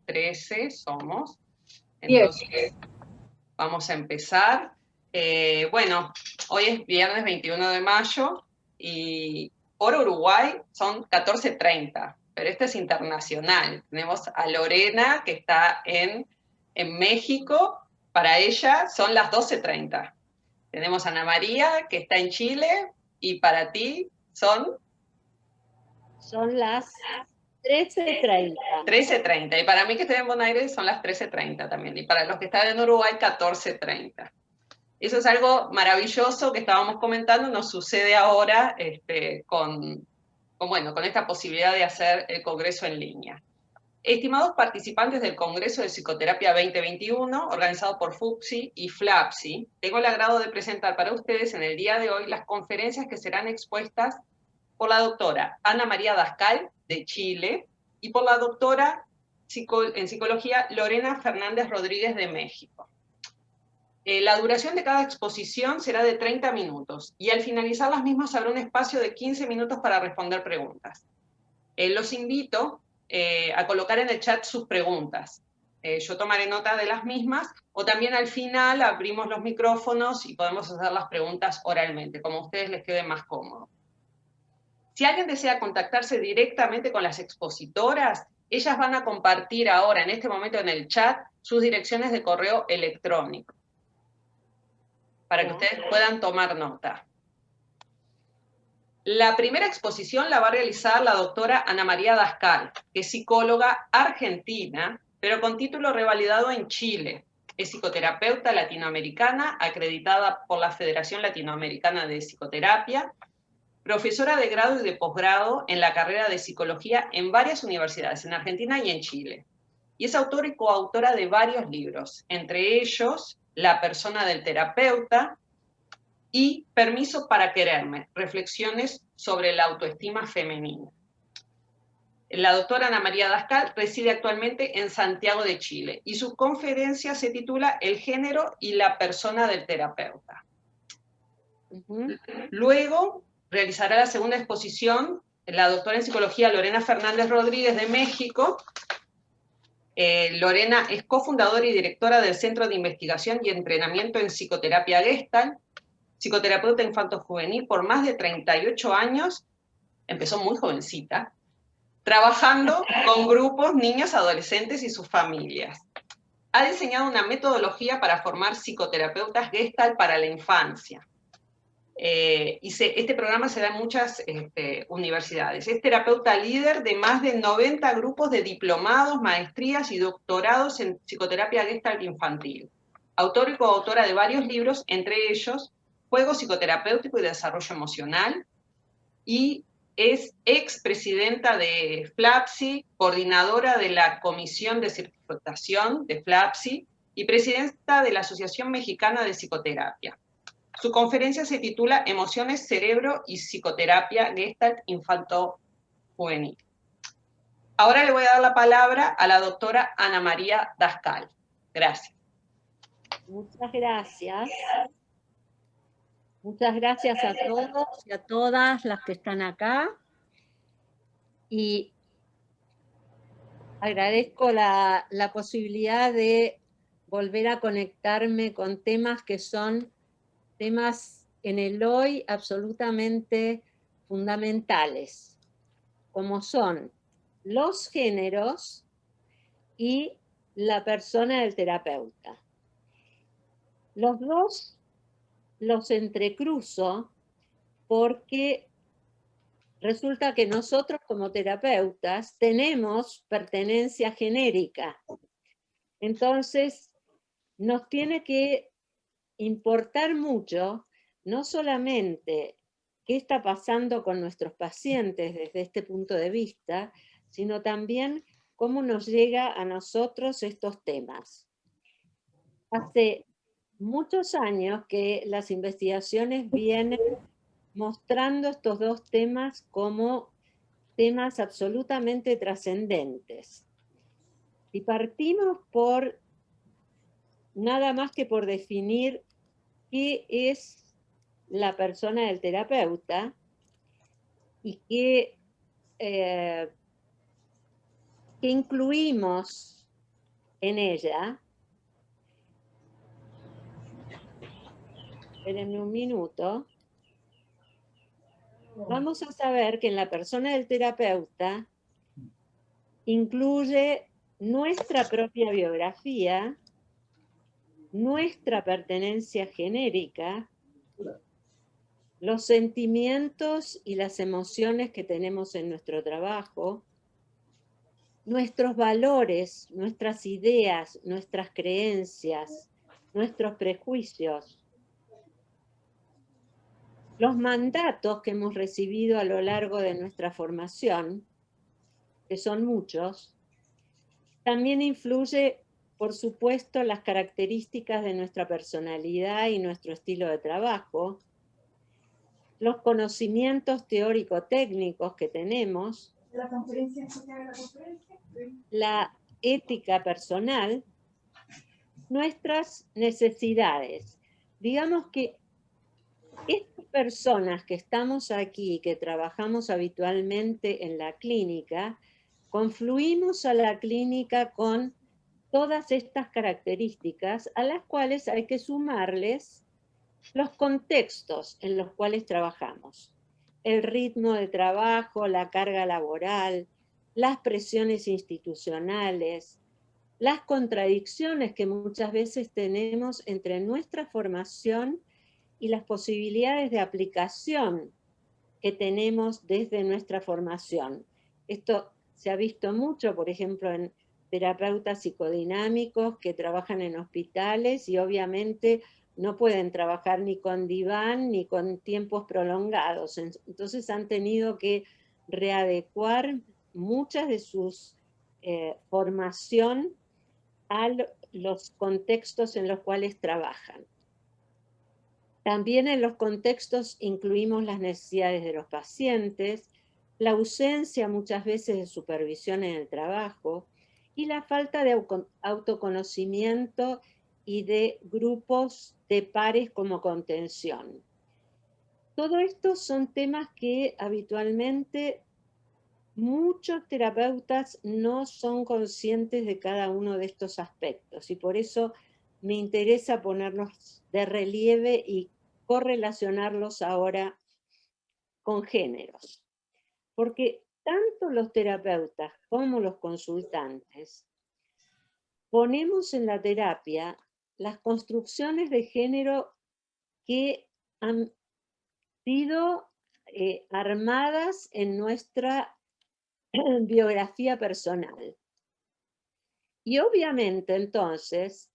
13 somos. 10. Entonces, vamos a empezar. Bueno, hoy es viernes 21 de mayo y por Uruguay son 14:30, pero este es internacional. Tenemos a Lorena, que está en México, para ella son las 12:30. Tenemos a Ana María, que está en Chile, y para ti son Son las 13:30. 13:30. Y para mí que estoy en Buenos Aires son las 13:30 también. Y para los que están en Uruguay, 14:30. Eso es algo maravilloso que estábamos comentando, nos sucede ahora con esta posibilidad de hacer el congreso en línea. Estimados participantes del Congreso de Psicoterapia 2021, organizado por FUPSI y FLAPSI, tengo el agrado de presentar para ustedes en el día de hoy las conferencias que serán expuestas por la doctora Ana María Dascal, de Chile, y por la doctora en psicología Lorena Fernández Rodríguez, de México. La duración de cada exposición será de 30 minutos y al finalizar las mismas habrá un espacio de 15 minutos para responder preguntas. Los invito a colocar en el chat sus preguntas. Yo tomaré nota de las mismas o también al final abrimos los micrófonos y podemos hacer las preguntas oralmente, como a ustedes les quede más cómodo. Si alguien desea contactarse directamente con las expositoras, ellas van a compartir ahora, en este momento en el chat, sus direcciones de correo electrónico, para que ustedes puedan tomar nota. La primera exposición la va a realizar la doctora Ana María Dascal, que es psicóloga argentina, pero con título revalidado en Chile. Es psicoterapeuta latinoamericana, acreditada por la Federación Latinoamericana de Psicoterapia, profesora de grado y de posgrado en la carrera de psicología en varias universidades, en Argentina y en Chile. Y es autora y coautora de varios libros, entre ellos La persona del terapeuta y Permiso para quererme, reflexiones sobre la autoestima femenina. La doctora Ana María Dascal reside actualmente en Santiago de Chile y su conferencia se titula El género y la persona del terapeuta. Luego realizará la segunda exposición la doctora en psicología Lorena Fernández Rodríguez, de México. Lorena es cofundadora y directora del Centro de Investigación y Entrenamiento en Psicoterapia Gestalt, psicoterapeuta infanto-juvenil por más de 38 años, empezó muy jovencita, trabajando con grupos, niños, adolescentes y sus familias. Ha diseñado una metodología para formar psicoterapeutas Gestalt para la infancia. Este programa se da en muchas universidades. Es terapeuta líder de más de 90 grupos de diplomados, maestrías y doctorados en psicoterapia Gestalt infantil. Autor y coautora de varios libros, entre ellos Juego psicoterapéutico y desarrollo emocional, y es expresidenta de FLAPSI, coordinadora de la Comisión de Certificación de FLAPSI y presidenta de la Asociación Mexicana de Psicoterapia. Su conferencia se titula Emociones, Cerebro y Psicoterapia Gestalt Infanto-Juvenil. Ahora le voy a dar la palabra a la doctora Ana María Dascal. Gracias. Muchas gracias. Muchas gracias a todos y a todas las que están acá. Y agradezco la posibilidad de volver a conectarme con temas que son temas en el hoy absolutamente fundamentales, como son los géneros y la persona del terapeuta. Los dos los entrecruzo porque resulta que nosotros como terapeutas tenemos pertenencia genérica. Entonces, nos tiene que importar mucho, no solamente qué está pasando con nuestros pacientes desde este punto de vista, sino también cómo nos llega a nosotros estos temas. Hace muchos años que las investigaciones vienen mostrando estos dos temas como temas absolutamente trascendentes. Y partimos por nada más que por definir qué es la persona del terapeuta y qué incluimos en ella, espérenme un minuto, vamos a saber que en la persona del terapeuta incluye nuestra propia biografía, nuestra pertenencia genérica, los sentimientos y las emociones que tenemos en nuestro trabajo, nuestros valores, nuestras ideas, nuestras creencias, nuestros prejuicios, los mandatos que hemos recibido a lo largo de nuestra formación, que son muchos. También influye, por supuesto, las características de nuestra personalidad y nuestro estilo de trabajo, los conocimientos teórico-técnicos que tenemos, la ética personal, nuestras necesidades. Digamos que estas personas que estamos aquí, que trabajamos habitualmente en la clínica, confluimos a la clínica con todas estas características a las cuales hay que sumarles los contextos en los cuales trabajamos. El ritmo de trabajo, la carga laboral, las presiones institucionales, las contradicciones que muchas veces tenemos entre nuestra formación y las posibilidades de aplicación que tenemos desde nuestra formación. Esto se ha visto mucho, por ejemplo, en terapeutas psicodinámicos que trabajan en hospitales y obviamente no pueden trabajar ni con diván ni con tiempos prolongados. Entonces han tenido que readecuar muchas de sus formación a los contextos en los cuales trabajan. También en los contextos incluimos las necesidades de los pacientes, la ausencia muchas veces de supervisión en el trabajo y la falta de autoconocimiento y de grupos de pares como contención. Todo esto son temas que habitualmente muchos terapeutas no son conscientes de cada uno de estos aspectos y por eso me interesa ponerlos de relieve y correlacionarlos ahora con géneros. Porque tanto los terapeutas como los consultantes ponemos en la terapia las construcciones de género que han sido armadas en nuestra biografía personal. Y obviamente entonces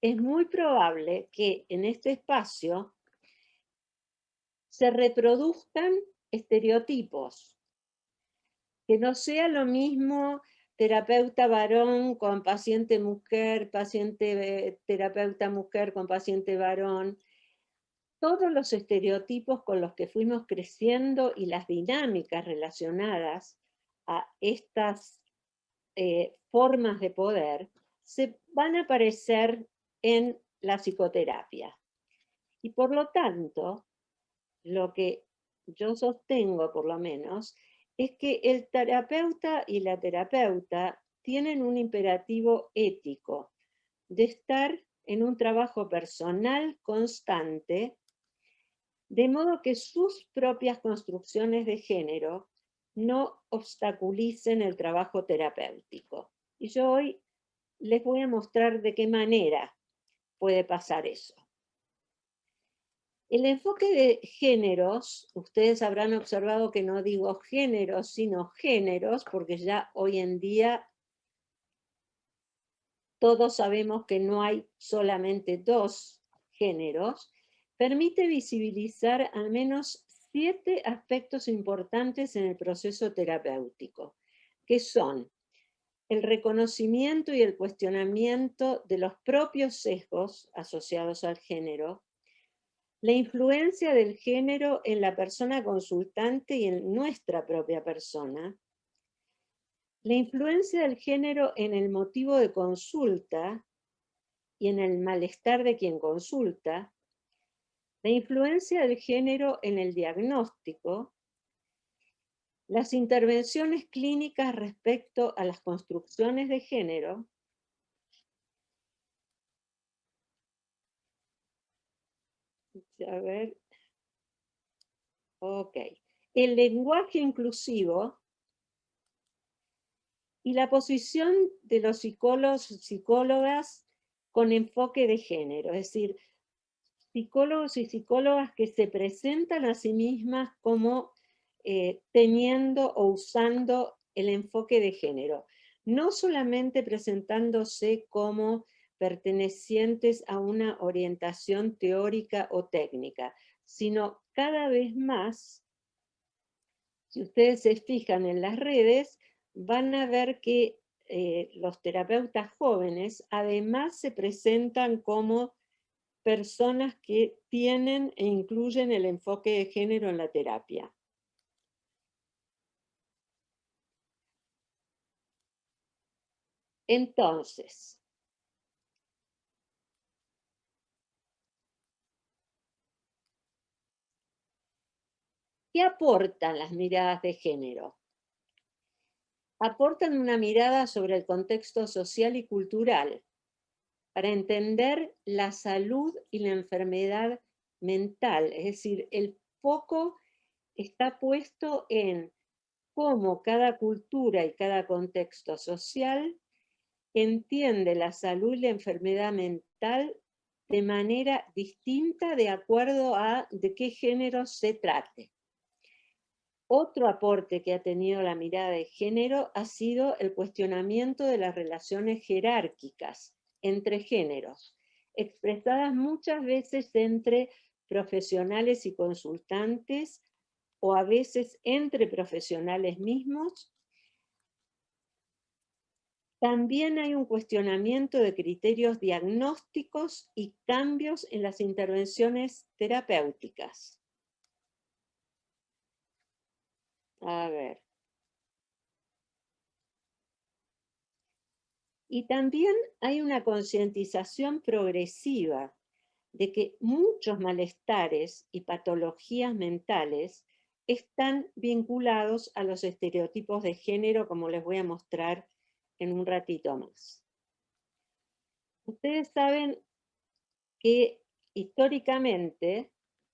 es muy probable que en este espacio se reproduzcan estereotipos, que no sea lo mismo terapeuta varón con paciente mujer, terapeuta mujer con paciente varón. Todos los estereotipos con los que fuimos creciendo y las dinámicas relacionadas a estas formas de poder se van a aparecer en la psicoterapia. Y por lo tanto, lo que yo sostengo por lo menos, es que el terapeuta y la terapeuta tienen un imperativo ético de estar en un trabajo personal constante, de modo que sus propias construcciones de género no obstaculicen el trabajo terapéutico. Y yo hoy les voy a mostrar de qué manera puede pasar eso. El enfoque de géneros, ustedes habrán observado que no digo géneros, sino géneros, porque ya hoy en día todos sabemos que no hay solamente dos géneros, permite visibilizar al menos 7 aspectos importantes en el proceso terapéutico, que son el reconocimiento y el cuestionamiento de los propios sesgos asociados al género, la influencia del género en la persona consultante y en nuestra propia persona, la influencia del género en el motivo de consulta y en el malestar de quien consulta, la influencia del género en el diagnóstico, las intervenciones clínicas respecto a las construcciones de género, a ver. Ok. El lenguaje inclusivo y la posición de los psicólogos y psicólogas con enfoque de género, es decir, psicólogos y psicólogas que se presentan a sí mismas como teniendo o usando el enfoque de género, no solamente presentándose como pertenecientes a una orientación teórica o técnica, sino cada vez más, si ustedes se fijan en las redes, van a ver que los terapeutas jóvenes además se presentan como personas que tienen e incluyen el enfoque de género en la terapia. Entonces, ¿qué aportan las miradas de género? Aportan una mirada sobre el contexto social y cultural para entender la salud y la enfermedad mental, es decir, el foco está puesto en cómo cada cultura y cada contexto social entiende la salud y la enfermedad mental de manera distinta de acuerdo a de qué género se trate. Otro aporte que ha tenido la mirada de género ha sido el cuestionamiento de las relaciones jerárquicas entre géneros, expresadas muchas veces entre profesionales y consultantes o a veces entre profesionales mismos. También hay un cuestionamiento de criterios diagnósticos y cambios en las intervenciones terapéuticas. A ver. Y también hay una concientización progresiva de que muchos malestares y patologías mentales están vinculados a los estereotipos de género, como les voy a mostrar en un ratito más. Ustedes saben que históricamente,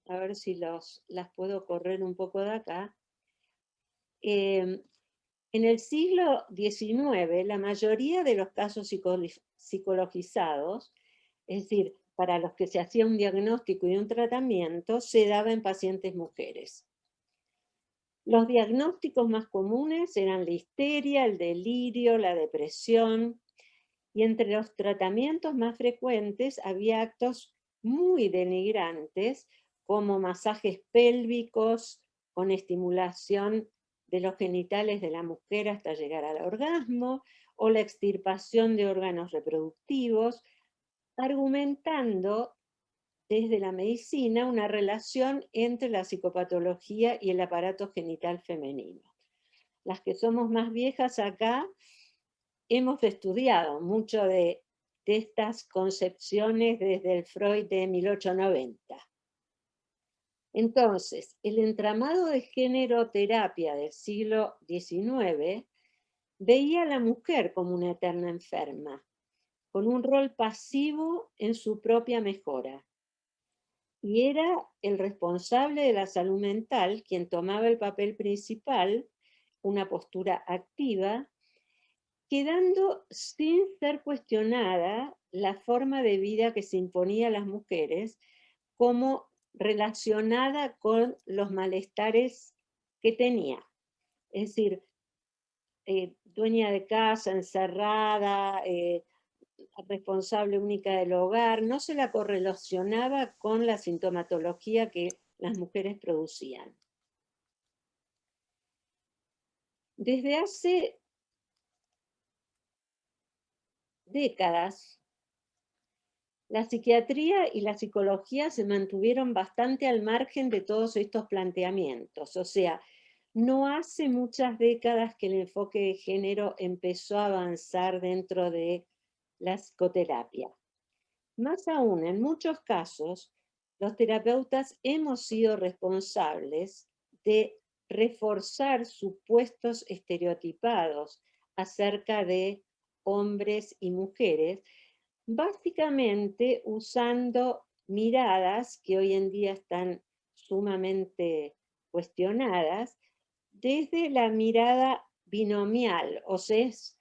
a ver si las puedo correr un poco de acá, en el siglo XIX, la mayoría de los casos psicologizados, es decir, para los que se hacía un diagnóstico y un tratamiento, se daba en pacientes mujeres. Los diagnósticos más comunes eran la histeria, el delirio, la depresión, y entre los tratamientos más frecuentes había actos muy denigrantes, como masajes pélvicos con estimulación de los genitales de la mujer hasta llegar al orgasmo, o la extirpación de órganos reproductivos, argumentando desde la medicina una relación entre la psicopatología y el aparato genital femenino. Las que somos más viejas acá hemos estudiado mucho de estas concepciones desde el Freud de 1890. Entonces, el entramado de género-terapia del siglo XIX veía a la mujer como una eterna enferma, con un rol pasivo en su propia mejora. Y era el responsable de la salud mental quien tomaba el papel principal, una postura activa, quedando sin ser cuestionada la forma de vida que se imponía a las mujeres como relacionada con los malestares que tenía. Es decir, dueña de casa, encerrada, responsable única del hogar, no se la correlacionaba con la sintomatología que las mujeres producían. Desde hace décadas, la psiquiatría y la psicología se mantuvieron bastante al margen de todos estos planteamientos. O sea, no hace muchas décadas que el enfoque de género empezó a avanzar dentro de la psicoterapia. Más aún, en muchos casos, los terapeutas hemos sido responsables de reforzar supuestos estereotipados acerca de hombres y mujeres, básicamente usando miradas que hoy en día están sumamente cuestionadas, desde la mirada binomial, o se es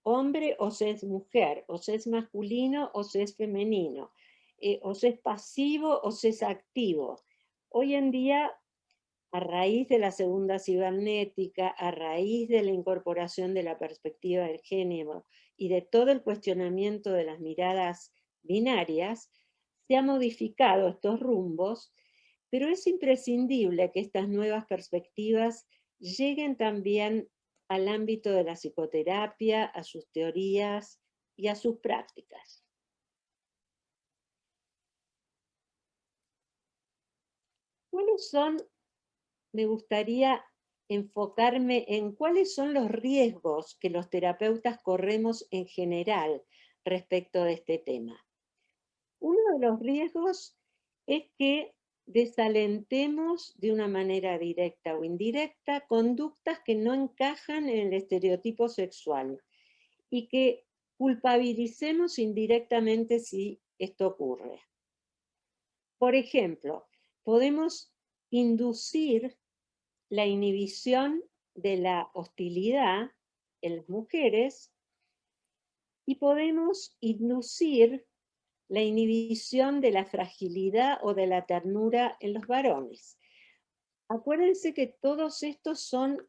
hombre o se es mujer, o se es masculino o se es femenino, o se es pasivo o se es activo. Hoy en día, a raíz de la segunda cibernética, a raíz de la incorporación de la perspectiva del género y de todo el cuestionamiento de las miradas binarias, se han modificado estos rumbos, pero es imprescindible que estas nuevas perspectivas lleguen también al ámbito de la psicoterapia, a sus teorías y a sus prácticas. ¿Cuáles son? Me gustaría enfocarme en cuáles son los riesgos que los terapeutas corremos en general respecto de este tema. Uno de los riesgos es que desalentemos de una manera directa o indirecta conductas que no encajan en el estereotipo sexual y que culpabilicemos indirectamente si esto ocurre. Por ejemplo, podemos inducir la inhibición de la hostilidad en las mujeres y podemos inducir la inhibición de la fragilidad o de la ternura en los varones. Acuérdense que todos estos son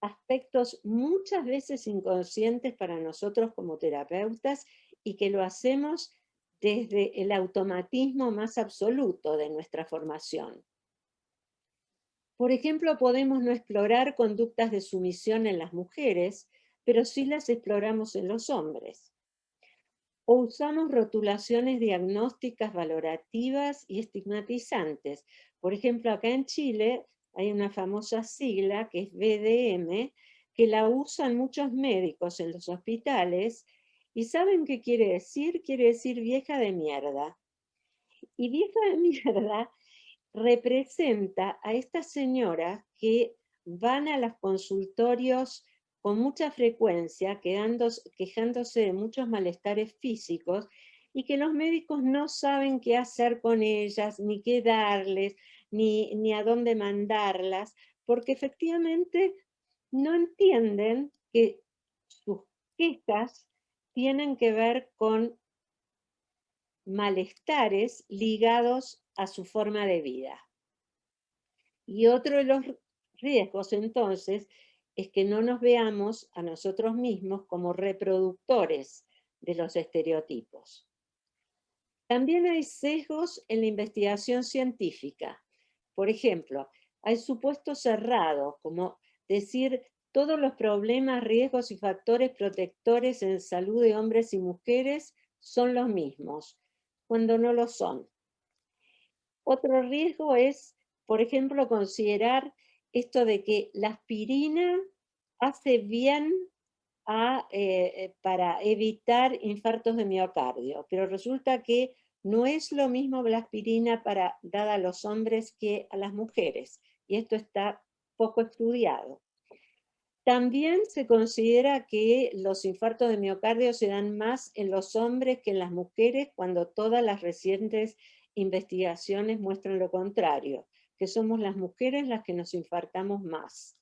aspectos muchas veces inconscientes para nosotros como terapeutas y que lo hacemos desde el automatismo más absoluto de nuestra formación. Por ejemplo, podemos no explorar conductas de sumisión en las mujeres, pero sí las exploramos en los hombres. O usamos rotulaciones diagnósticas valorativas y estigmatizantes. Por ejemplo, acá en Chile hay una famosa sigla que es BDM, que la usan muchos médicos en los hospitales, y ¿saben qué quiere decir? Quiere decir vieja de mierda. Y vieja de mierda representa a estas señoras que van a los consultorios con mucha frecuencia, quejándose de muchos malestares físicos, y que los médicos no saben qué hacer con ellas, ni qué darles, ni a dónde mandarlas, porque efectivamente no entienden que sus quejas tienen que ver con malestares ligados a su forma de vida. Y otro de los riesgos, entonces, es que no nos veamos a nosotros mismos como reproductores de los estereotipos. También hay sesgos en la investigación científica. Por ejemplo, hay supuestos cerrados, como decir todos los problemas, riesgos y factores protectores en salud de hombres y mujeres son los mismos, cuando no lo son. Otro riesgo es, por ejemplo, considerar esto de que la aspirina hace bien para evitar infartos de miocardio, pero resulta que no es lo mismo la aspirina dada a los hombres que a las mujeres, y esto está poco estudiado. También se considera que los infartos de miocardio se dan más en los hombres que en las mujeres, cuando todas las recientes investigaciones muestran lo contrario, que somos las mujeres las que nos infartamos más.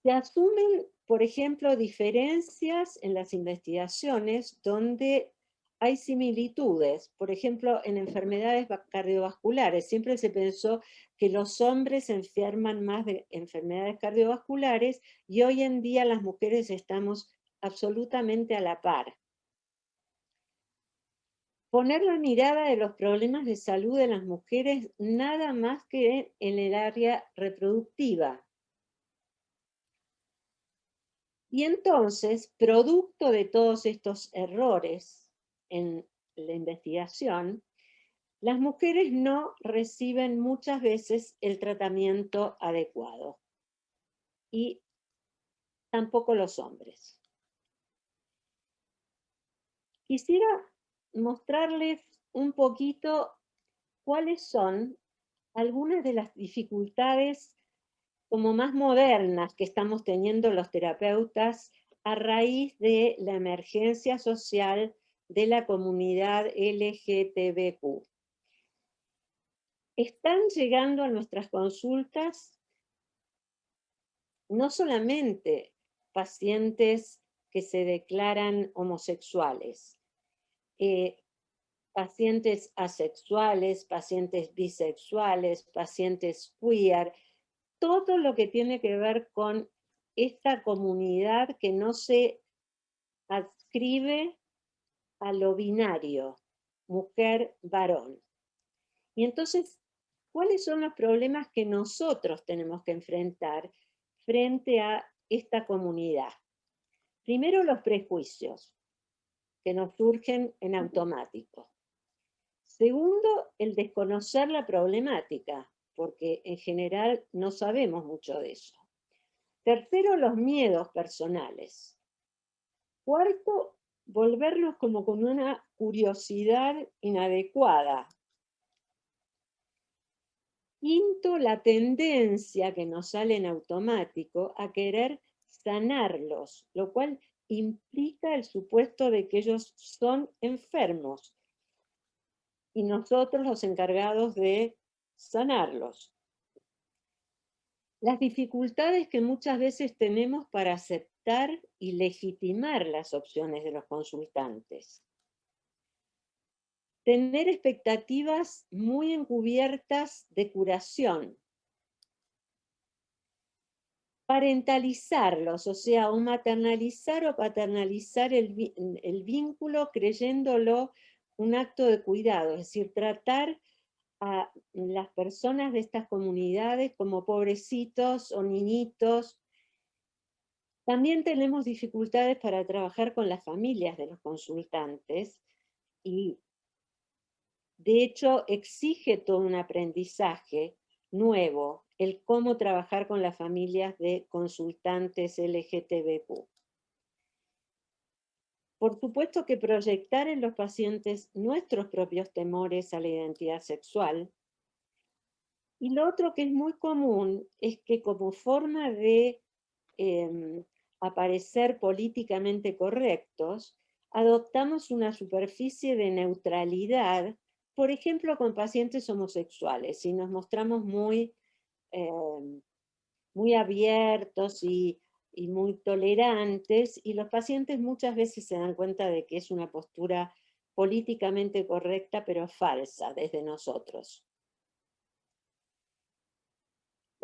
Se asumen, por ejemplo, diferencias en las investigaciones donde hay similitudes. Por ejemplo, en enfermedades cardiovasculares, siempre se pensó que los hombres se enferman más de enfermedades cardiovasculares, y hoy en día las mujeres estamos absolutamente a la par. Poner la mirada de los problemas de salud de las mujeres nada más que en el área reproductiva. Y entonces, producto de todos estos errores en la investigación, las mujeres no reciben muchas veces el tratamiento adecuado, y tampoco los hombres. Quisiera mostrarles un poquito cuáles son algunas de las dificultades como más modernas que estamos teniendo los terapeutas a raíz de la emergencia social de la comunidad LGTBQ. Están llegando a nuestras consultas no solamente pacientes que se declaran homosexuales, pacientes asexuales, pacientes bisexuales, pacientes queer, todo lo que tiene que ver con esta comunidad que no se adscribe a lo binario, mujer-varón. Y entonces, ¿cuáles son los problemas que nosotros tenemos que enfrentar frente a esta comunidad? Primero, los prejuicios que nos surgen en automático. Segundo, el desconocer la problemática, porque en general no sabemos mucho de eso. Tercero, los miedos personales. Cuarto, volvernos como con una curiosidad inadecuada. Quinto, la tendencia que nos sale en automático a querer sanarlos, lo cual implica el supuesto de que ellos son enfermos y nosotros los encargados de sanarlos. Las dificultades que muchas veces tenemos para aceptar y legitimar las opciones de los consultantes. Tener expectativas muy encubiertas de curación. Parentalizarlos, o sea, o maternalizar o paternalizar el vínculo creyéndolo un acto de cuidado, es decir, tratar a las personas de estas comunidades como pobrecitos o niñitos. También tenemos dificultades para trabajar con las familias de los consultantes y de hecho exige todo un aprendizaje nuevo el cómo trabajar con las familias de consultantes LGTBQ. Por supuesto que proyectar en los pacientes nuestros propios temores a la identidad sexual. Y lo otro que es muy común es que como forma de aparecer políticamente correctos, adoptamos una superficie de neutralidad, por ejemplo, con pacientes homosexuales, y nos mostramos muy abiertos y muy tolerantes, y los pacientes muchas veces se dan cuenta de que es una postura políticamente correcta, pero falsa desde nosotros.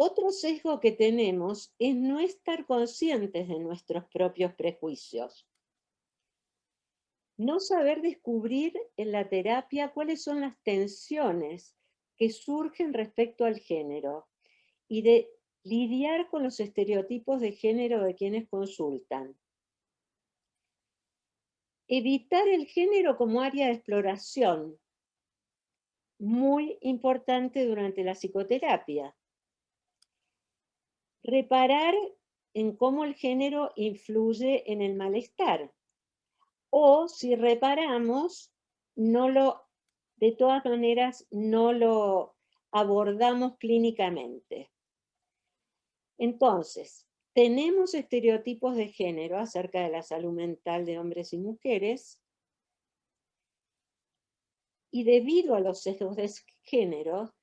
Otro sesgo que tenemos es no estar conscientes de nuestros propios prejuicios. No saber descubrir en la terapia cuáles son las tensiones que surgen respecto al género y de lidiar con los estereotipos de género de quienes consultan. Evitar el género como área de exploración, muy importante durante la psicoterapia. Reparar en cómo el género influye en el malestar. O si reparamos, de todas maneras no lo abordamos clínicamente. Entonces, tenemos estereotipos de género acerca de la salud mental de hombres y mujeres, y debido a los sesgos de género,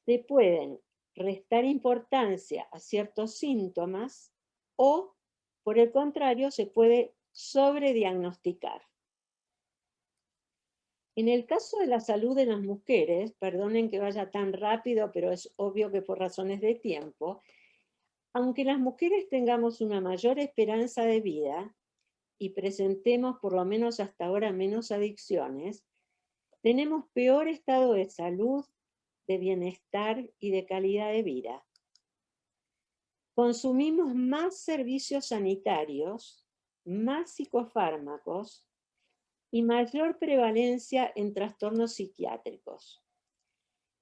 se pueden restar importancia a ciertos síntomas o, por el contrario, se puede sobrediagnosticar. En el caso de la salud de las mujeres, perdonen que vaya tan rápido, pero es obvio que por razones de tiempo, aunque las mujeres tengamos una mayor esperanza de vida y presentemos por lo menos hasta ahora menos adicciones, tenemos peor estado de salud, de bienestar y de calidad de vida. Consumimos más servicios sanitarios, más psicofármacos y mayor prevalencia en trastornos psiquiátricos.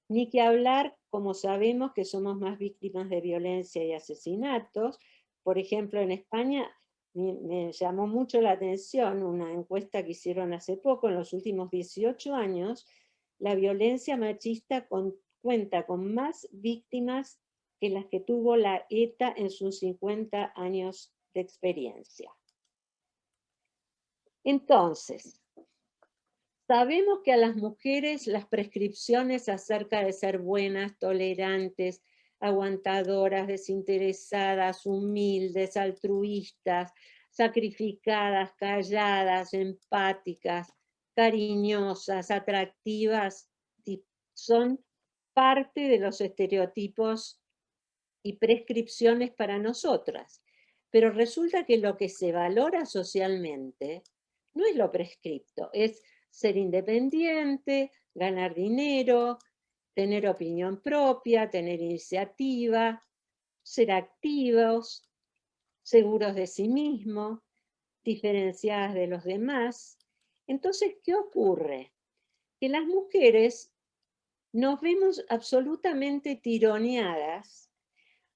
Ni que hablar, como sabemos, que somos más víctimas de violencia y asesinatos. Por ejemplo, en España me llamó mucho la atención una encuesta que hicieron hace poco, en los últimos 18 años, la violencia machista cuenta con más víctimas que las que tuvo la ETA en sus 50 años de experiencia. Entonces, Sabemos que a las mujeres las prescripciones acerca de ser buenas, tolerantes, aguantadoras, desinteresadas, humildes, altruistas, sacrificadas, calladas, empáticas, cariñosas, atractivas, son parte de los estereotipos y prescripciones para nosotras. Pero resulta que lo que se valora socialmente no es lo prescripto, es ser independiente, ganar dinero, tener opinión propia, tener iniciativa, ser activos, seguros de sí mismos, diferenciadas de los demás. Entonces, ¿qué ocurre? Que las mujeres nos vemos absolutamente tironeadas,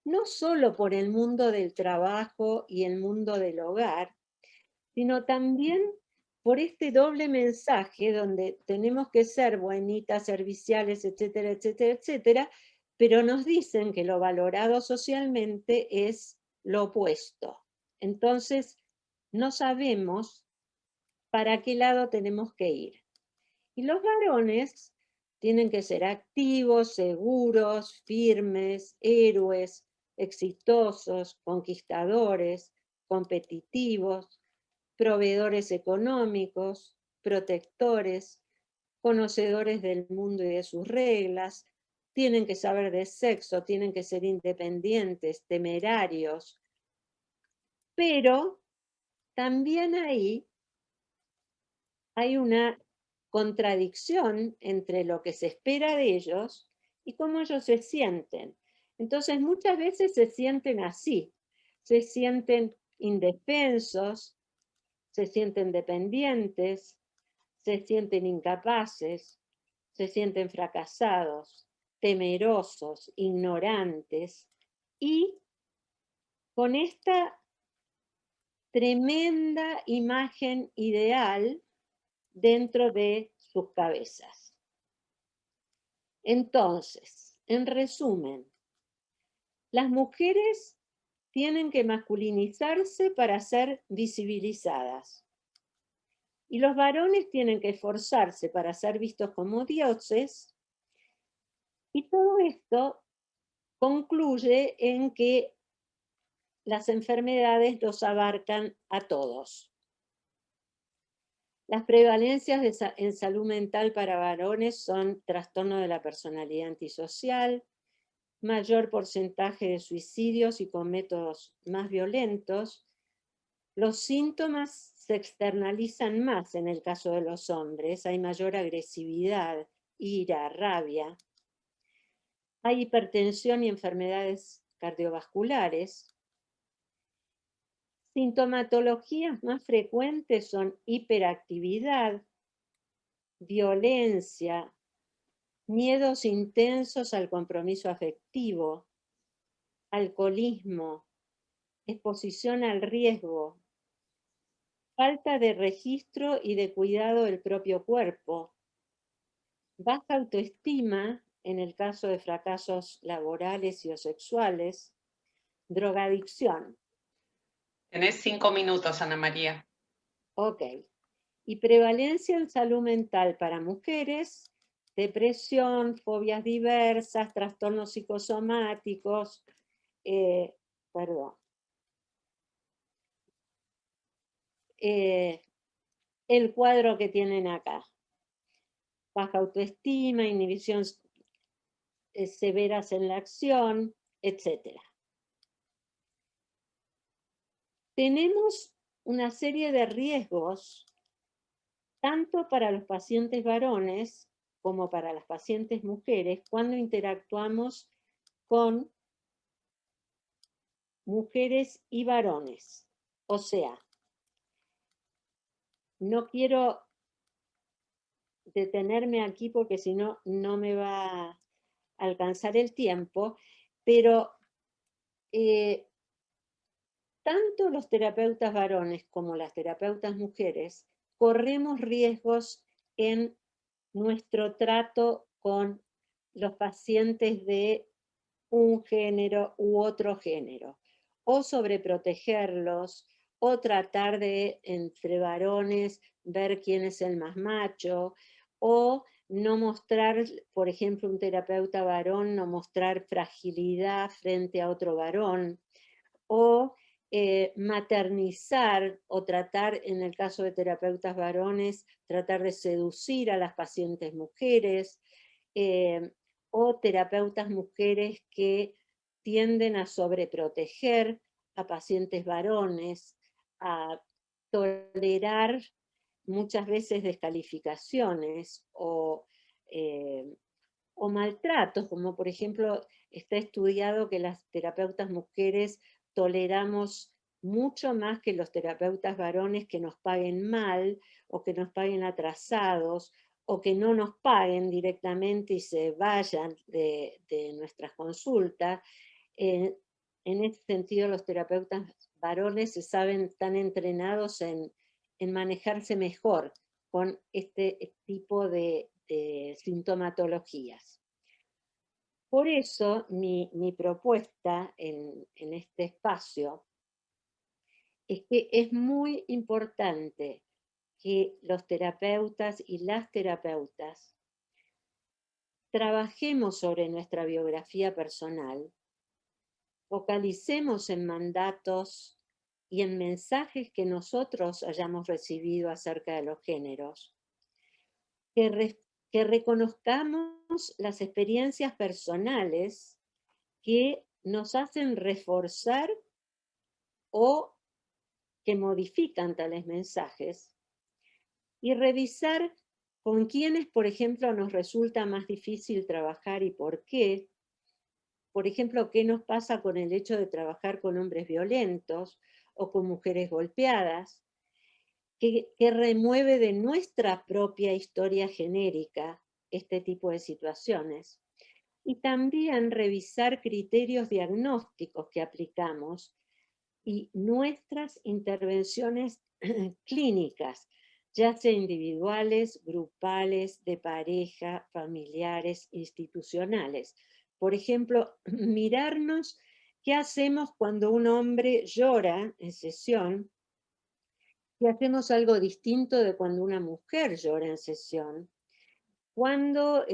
no solo por el mundo del trabajo y el mundo del hogar, sino también por este doble mensaje donde tenemos que ser buenitas, serviciales, etcétera, etcétera, etcétera, pero nos dicen que lo valorado socialmente es lo opuesto. Entonces, no sabemos para qué lado tenemos que ir. Y los varones tienen que ser activos, seguros, firmes, héroes, exitosos, conquistadores, competitivos, proveedores económicos, protectores, conocedores del mundo y de sus reglas, tienen que saber de sexo, tienen que ser independientes, temerarios, pero también ahí hay una contradicción entre lo que se espera de ellos y cómo ellos se sienten. Entonces muchas veces se sienten así, se sienten indefensos, se sienten dependientes, se sienten incapaces, se sienten fracasados, temerosos, ignorantes y con esta tremenda imagen ideal dentro de sus cabezas. Entonces, en resumen, las mujeres tienen que masculinizarse para ser visibilizadas. Y los varones tienen que esforzarse para ser vistos como dioses. Y todo esto concluye en que las enfermedades los abarcan a todos. Las prevalencias en salud mental para varones son trastorno de la personalidad antisocial, mayor porcentaje de suicidios y con métodos más violentos. Los síntomas se externalizan más en el caso de los hombres, hay mayor agresividad, ira, rabia. Hay hipertensión y enfermedades cardiovasculares. Sintomatologías más frecuentes son hiperactividad, violencia, miedos intensos al compromiso afectivo, alcoholismo, exposición al riesgo, falta de registro y de cuidado del propio cuerpo, baja autoestima en el caso de fracasos laborales y o sexuales, drogadicción. Tenés 5 minutos, Ana María. Ok. Y prevalencia en salud mental para mujeres, depresión, fobias diversas, trastornos psicosomáticos, el cuadro que tienen acá. Baja autoestima, inhibición severas en la acción, etc. Tenemos una serie de riesgos, tanto para los pacientes varones como para las pacientes mujeres, cuando interactuamos con mujeres y varones. O sea, no quiero detenerme aquí porque si no, no me va a alcanzar el tiempo, pero tanto los terapeutas varones como las terapeutas mujeres corremos riesgos en nuestro trato con los pacientes de un género u otro género, o sobreprotegerlos, o tratar de, entre varones, ver quién es el más macho, o no mostrar, por ejemplo, un terapeuta varón, no mostrar fragilidad frente a otro varón, o maternizar o tratar, en el caso de terapeutas varones, tratar de seducir a las pacientes mujeres, o terapeutas mujeres que tienden a sobreproteger a pacientes varones, a tolerar muchas veces descalificaciones o maltratos, como por ejemplo está estudiado que las terapeutas mujeres toleramos mucho más que los terapeutas varones que nos paguen mal o que nos paguen atrasados o que no nos paguen directamente y se vayan de nuestras consultas. En ese sentido, los terapeutas varones se saben tan entrenados en manejarse mejor con este tipo de sintomatologías. Por eso mi propuesta en este espacio es que es muy importante que los terapeutas y las terapeutas trabajemos sobre nuestra biografía personal, focalicemos en mandatos y en mensajes que nosotros hayamos recibido acerca de los géneros, que reconozcamos las experiencias personales que nos hacen reforzar o que modifican tales mensajes, y revisar con quiénes, por ejemplo, nos resulta más difícil trabajar y por qué. Por ejemplo, qué nos pasa con el hecho de trabajar con hombres violentos o con mujeres golpeadas, que remueve de nuestra propia historia genérica este tipo de situaciones. Y también revisar criterios diagnósticos que aplicamos y nuestras intervenciones clínicas, ya sea individuales, grupales, de pareja, familiares, institucionales. Por ejemplo, mirarnos qué hacemos cuando un hombre llora en sesión, si hacemos algo distinto de cuando una mujer llora en sesión. Cuando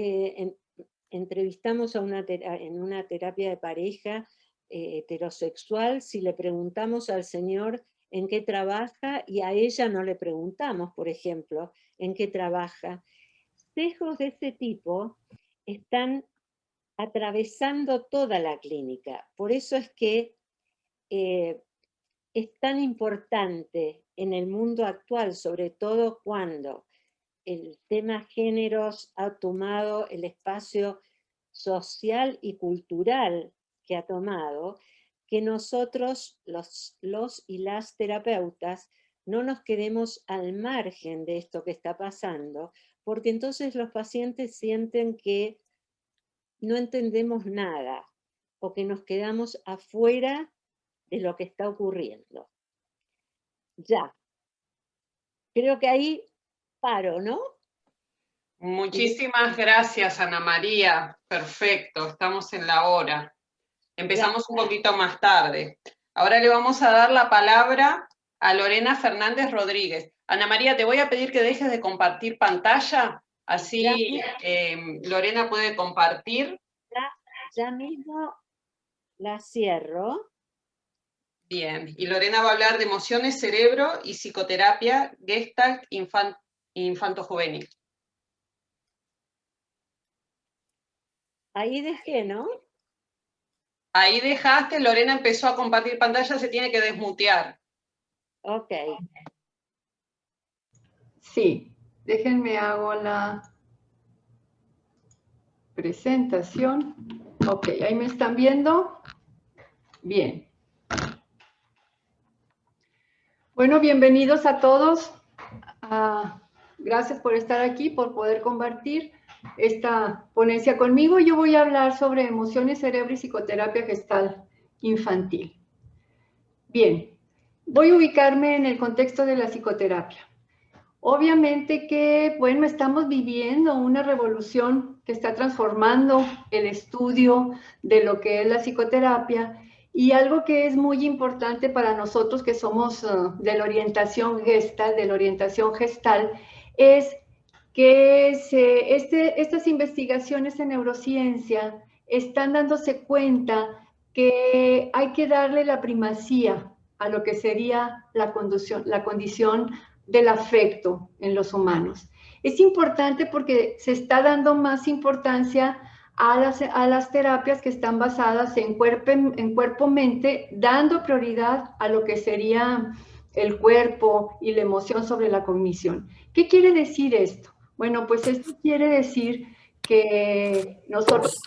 entrevistamos en una terapia de pareja heterosexual, si le preguntamos al señor en qué trabaja y a ella no le preguntamos, por ejemplo, en qué trabaja. Sesgos de este tipo están atravesando toda la clínica. Por eso es que es tan importante en el mundo actual, sobre todo cuando el tema géneros ha tomado el espacio social y cultural que ha tomado, que nosotros, los y las terapeutas, no nos quedemos al margen de esto que está pasando, porque entonces los pacientes sienten que no entendemos nada o que nos quedamos afuera de lo que está ocurriendo. Ya. Creo que ahí paro, ¿no? Muchísimas gracias, Ana María. Perfecto, estamos en la hora. Empezamos un poquito más tarde. Ahora le vamos a dar la palabra a Lorena Fernández Rodríguez. Ana María, te voy a pedir que dejes de compartir pantalla, así Lorena puede compartir. Ya mismo la cierro. Bien, y Lorena va a hablar de emociones, cerebro y psicoterapia Gestalt infanto-juvenil. Ahí dejé, ¿no? Ahí dejaste, Lorena empezó a compartir pantalla, se tiene que desmutear. Ok. Sí, déjenme hago la presentación. Ok, ahí me están viendo. Bien. Bueno, bienvenidos a todos. Gracias por estar aquí, por poder compartir esta ponencia conmigo. Yo voy a hablar sobre emociones, cerebro y psicoterapia gestal infantil. Bien, voy a ubicarme en el contexto de la psicoterapia. Obviamente que, bueno, estamos viviendo una revolución que está transformando el estudio de lo que es la psicoterapia Y algo que es muy importante para nosotros que somos de la orientación gestal, es que estas investigaciones en neurociencia están dándose cuenta que hay que darle la primacía a lo que sería la condición del afecto en los humanos. Es importante porque se está dando más importancia a las terapias que están basadas en cuerpo-mente, dando prioridad a lo que sería el cuerpo y la emoción sobre la cognición. ¿Qué quiere decir esto? Bueno, pues esto quiere decir que nosotros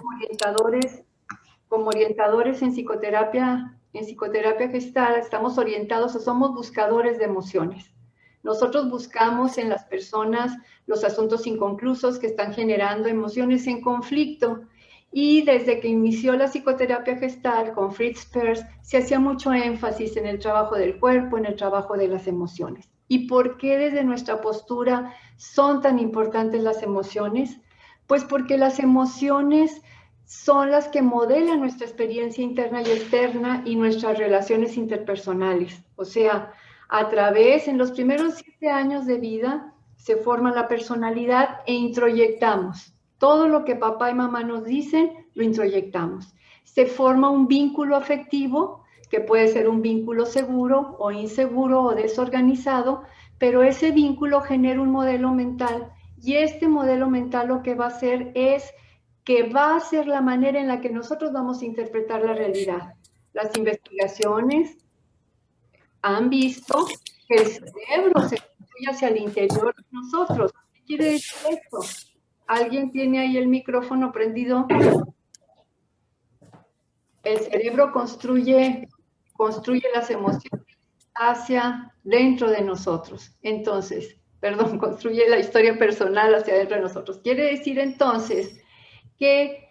como orientadores en psicoterapia gestal, estamos orientados o somos buscadores de emociones. Nosotros buscamos en las personas los asuntos inconclusos que están generando emociones en conflicto. Y desde que inició la psicoterapia gestal con Fritz Perls, se hacía mucho énfasis en el trabajo del cuerpo, en el trabajo de las emociones. ¿Y por qué desde nuestra postura son tan importantes las emociones? Pues porque las emociones son las que modelan nuestra experiencia interna y externa y nuestras relaciones interpersonales. O sea, en los primeros 7 años de vida, se forma la personalidad e introyectamos. Todo lo que papá y mamá nos dicen, lo introyectamos. Se forma un vínculo afectivo, que puede ser un vínculo seguro o inseguro o desorganizado, pero ese vínculo genera un modelo mental y este modelo mental lo que va a hacer es que va a ser la manera en la que nosotros vamos a interpretar la realidad. Las investigaciones han visto que el cerebro se construye hacia el interior de nosotros. ¿Qué quiere decir esto? ¿Alguien tiene ahí el micrófono prendido? El cerebro construye las emociones hacia dentro de nosotros. Entonces, construye la historia personal hacia dentro de nosotros. Quiere decir entonces que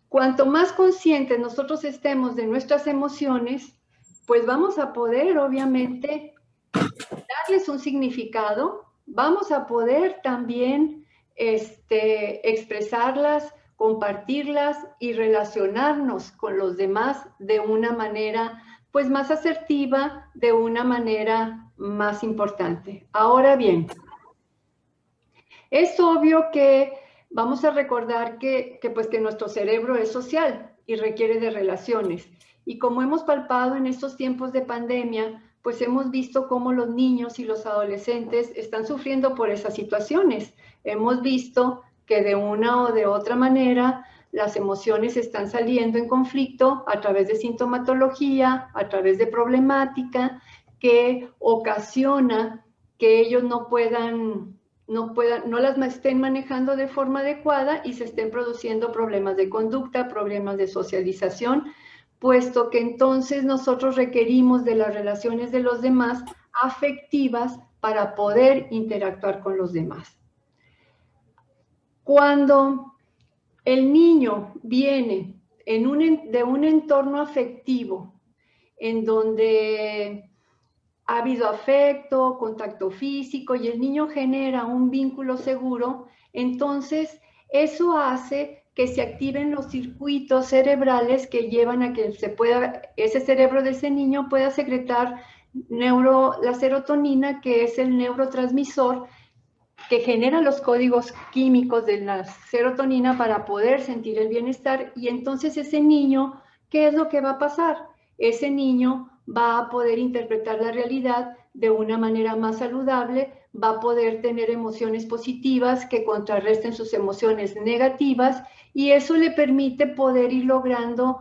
cuanto más conscientes nosotros estemos de nuestras emociones, pues vamos a poder, obviamente, darles un significado, vamos a poder también expresarlas, compartirlas y relacionarnos con los demás de una manera, pues, más asertiva, de una manera más importante. Ahora bien, es obvio que vamos a recordar que nuestro cerebro es social y requiere de relaciones. Y como hemos palpado en estos tiempos de pandemia, pues hemos visto cómo los niños y los adolescentes están sufriendo por esas situaciones. Hemos visto que de una o de otra manera las emociones están saliendo en conflicto a través de sintomatología, a través de problemática que ocasiona que ellos no las estén manejando de forma adecuada y se estén produciendo problemas de conducta, problemas de socialización, puesto que entonces nosotros requerimos de las relaciones de los demás afectivas para poder interactuar con los demás. Cuando el niño viene de un entorno afectivo en donde ha habido afecto, contacto físico y el niño genera un vínculo seguro, entonces eso hace que se activen los circuitos cerebrales que llevan a que ese cerebro de ese niño pueda secretar la serotonina, que es el neurotransmisor que genera los códigos químicos de la serotonina para poder sentir el bienestar. Y entonces ese niño, ¿qué es lo que va a pasar? Ese niño va a poder interpretar la realidad de una manera más saludable, va a poder tener emociones positivas que contrarresten sus emociones negativas y eso le permite poder ir logrando,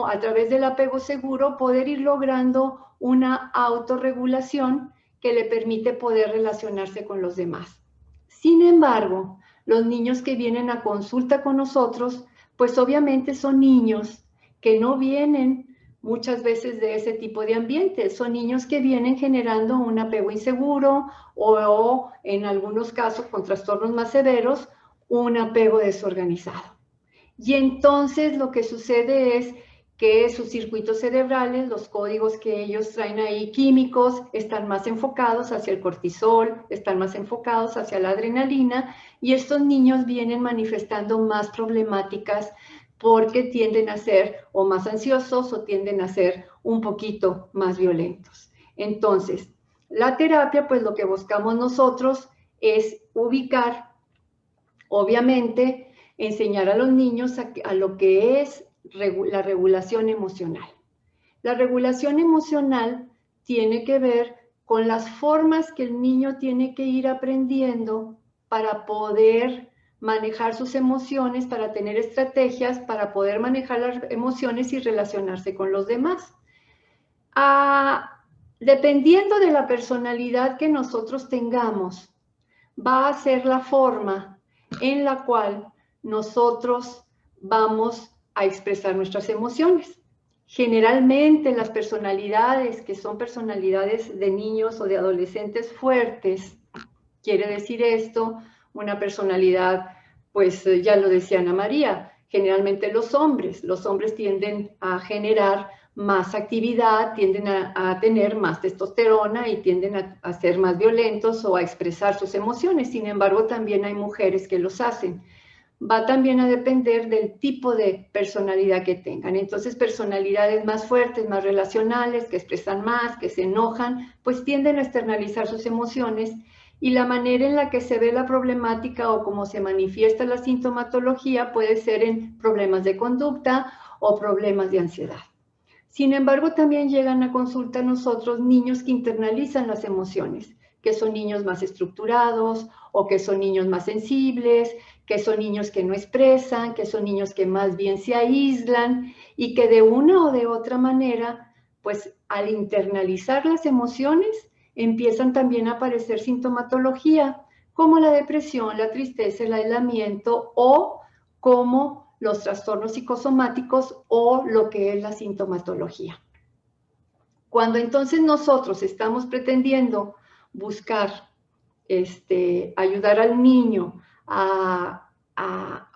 a través del apego seguro, poder ir logrando una autorregulación que le permite poder relacionarse con los demás. Sin embargo, los niños que vienen a consulta con nosotros, pues obviamente son niños que no vienen muchas veces de ese tipo de ambiente. Son niños que vienen generando un apego inseguro o en algunos casos, con trastornos más severos, un apego desorganizado. Y entonces lo que sucede es que sus circuitos cerebrales, los códigos que ellos traen ahí químicos, están más enfocados hacia el cortisol, están más enfocados hacia la adrenalina, y estos niños vienen manifestando más problemáticas porque tienden a ser o más ansiosos o tienden a ser un poquito más violentos. Entonces, la terapia, pues lo que buscamos nosotros es ubicar, obviamente, enseñar a los niños a lo que es la regulación emocional. La regulación emocional tiene que ver con las formas que el niño tiene que ir aprendiendo para poder manejar sus emociones, para tener estrategias, para poder manejar las emociones y relacionarse con los demás. Dependiendo de la personalidad que nosotros tengamos, va a ser la forma en la cual nosotros vamos a expresar nuestras emociones. Generalmente las personalidades que son personalidades de niños o de adolescentes fuertes, quiere decir esto, una personalidad, pues ya lo decía Ana María, generalmente los hombres tienden a generar más actividad, tienden a tener más testosterona y tienden a ser más violentos o a expresar sus emociones. Sin embargo, también hay mujeres que los hacen. Va también a depender del tipo de personalidad que tengan. Entonces, personalidades más fuertes, más relacionales, que expresan más, que se enojan, pues tienden a externalizar sus emociones, y la manera en la que se ve la problemática o cómo se manifiesta la sintomatología puede ser en problemas de conducta o problemas de ansiedad. Sin embargo, también llegan a consulta a nosotros niños que internalizan las emociones, que son niños más estructurados o que son niños más sensibles, que son niños que no expresan, que son niños que más bien se aíslan y que de una o de otra manera, pues al internalizar las emociones, empiezan también a aparecer sintomatología como la depresión, la tristeza, el aislamiento o como los trastornos psicosomáticos o lo que es la sintomatología. Cuando entonces nosotros estamos pretendiendo buscar, ayudar al niño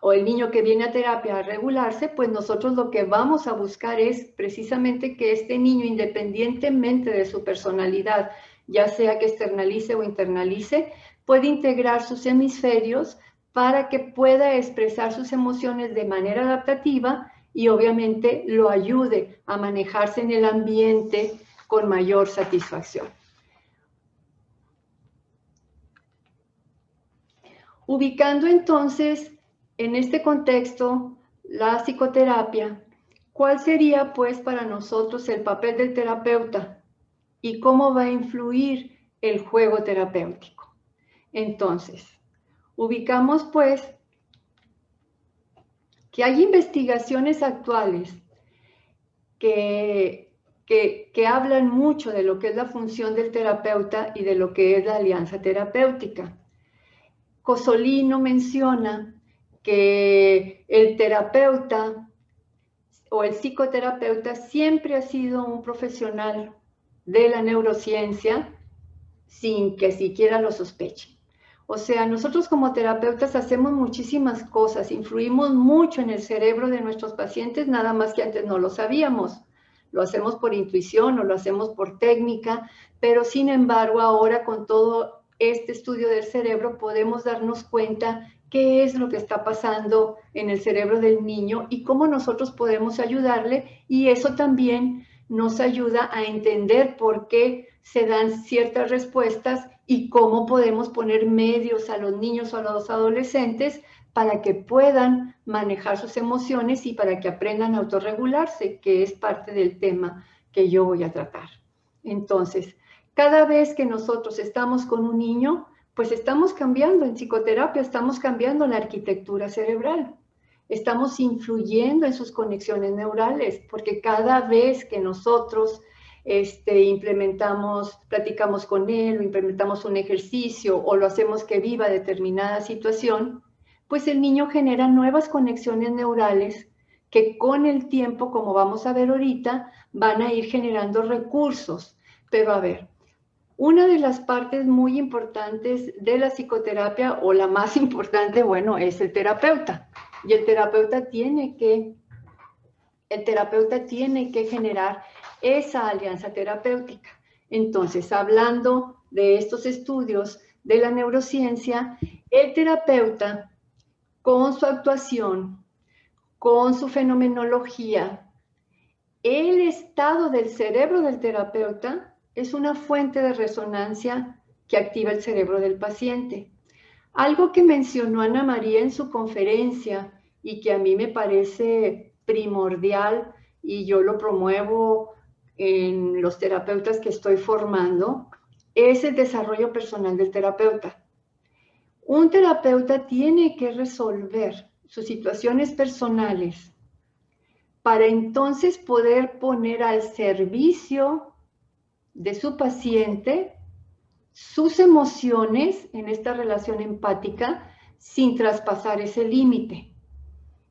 o el niño que viene a terapia a regularse, pues nosotros lo que vamos a buscar es precisamente que este niño, independientemente de su personalidad, ya sea que externalice o internalice, puede integrar sus hemisferios para que pueda expresar sus emociones de manera adaptativa y obviamente lo ayude a manejarse en el ambiente con mayor satisfacción. Ubicando entonces en este contexto la psicoterapia, ¿cuál sería pues para nosotros el papel del terapeuta y cómo va a influir el juego terapéutico? Entonces, ubicamos pues que hay investigaciones actuales que hablan mucho de lo que es la función del terapeuta y de lo que es la alianza terapéutica. Cosolino menciona que el terapeuta o el psicoterapeuta siempre ha sido un profesional de la neurociencia sin que siquiera lo sospeche. O sea, nosotros como terapeutas hacemos muchísimas cosas, influimos mucho en el cerebro de nuestros pacientes, nada más que antes no lo sabíamos. Lo hacemos por intuición o lo hacemos por técnica, pero sin embargo ahora con todo este estudio del cerebro podemos darnos cuenta qué es lo que está pasando en el cerebro del niño y cómo nosotros podemos ayudarle, y eso también nos ayuda a entender por qué se dan ciertas respuestas y cómo podemos poner medios a los niños o a los adolescentes para que puedan manejar sus emociones y para que aprendan a autorregularse, que es parte del tema que yo voy a tratar. Entonces, cada vez que nosotros estamos con un niño, pues estamos cambiando en psicoterapia, estamos cambiando la arquitectura cerebral. Estamos influyendo en sus conexiones neurales, porque cada vez que nosotros platicamos con él, o implementamos un ejercicio o lo hacemos que viva determinada situación, pues el niño genera nuevas conexiones neurales que con el tiempo, como vamos a ver ahorita, van a ir generando recursos. Pero a ver, una de las partes muy importantes de la psicoterapia, o la más importante, bueno, es el terapeuta. Y el terapeuta tiene que generar esa alianza terapéutica. Entonces, hablando de estos estudios de la neurociencia, el terapeuta, con su actuación, con su fenomenología, el estado del cerebro del terapeuta es una fuente de resonancia que activa el cerebro del paciente. Algo que mencionó Ana María en su conferencia y que a mí me parece primordial y yo lo promuevo en los terapeutas que estoy formando, es el desarrollo personal del terapeuta. Un terapeuta tiene que resolver sus situaciones personales para entonces poder poner al servicio de su paciente sus emociones en esta relación empática sin traspasar ese límite.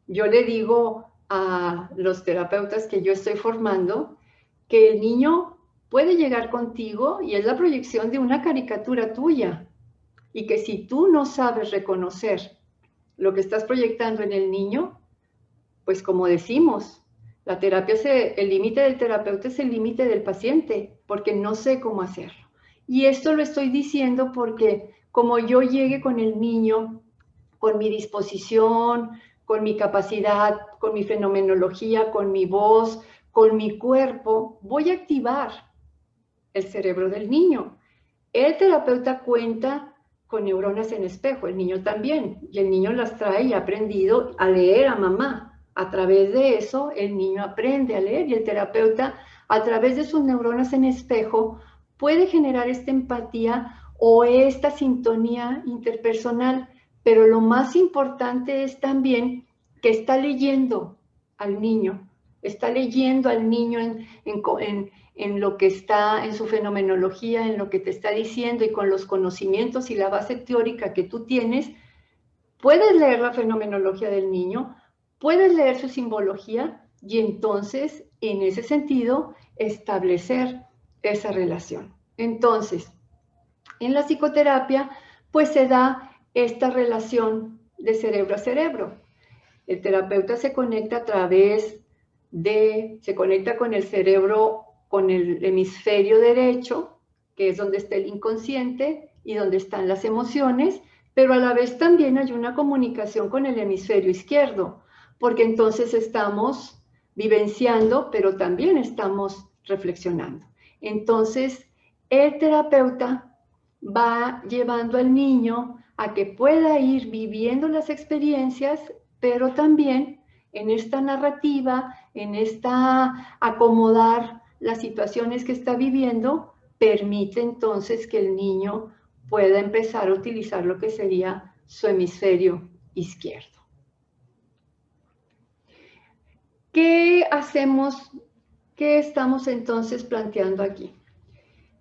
Yo le digo a los terapeutas que yo estoy formando que el niño puede llegar contigo y es la proyección de una caricatura tuya y que si tú no sabes reconocer lo que estás proyectando en el niño, pues como decimos, la terapia, el límite del terapeuta es el límite del paciente, porque no sé cómo hacerlo. Y esto lo estoy diciendo porque como yo llegue con el niño, con mi disposición, con mi capacidad, con mi fenomenología, con mi voz, con mi cuerpo, voy a activar el cerebro del niño. El terapeuta cuenta con neuronas en espejo, el niño también, y el niño las trae y ha aprendido a leer a mamá. A través de eso, el niño aprende a leer y el terapeuta, a través de sus neuronas en espejo, puede generar esta empatía o esta sintonía interpersonal, pero lo más importante es también que está leyendo al niño en lo que está, en su fenomenología, en lo que te está diciendo y con los conocimientos y la base teórica que tú tienes, puedes leer la fenomenología del niño, puedes leer su simbología y entonces, en ese sentido, establecer esa relación. Entonces, en la psicoterapia, pues se da esta relación de cerebro a cerebro. El terapeuta se conecta se conecta con el cerebro, con el hemisferio derecho, que es donde está el inconsciente y donde están las emociones, pero a la vez también hay una comunicación con el hemisferio izquierdo, porque entonces estamos vivenciando, pero también estamos reflexionando. Entonces, el terapeuta va llevando al niño a que pueda ir viviendo las experiencias, pero también en esta narrativa, en esta acomodar las situaciones que está viviendo, permite entonces que el niño pueda empezar a utilizar lo que sería su hemisferio izquierdo. ¿Qué hacemos? ¿Qué estamos entonces planteando aquí?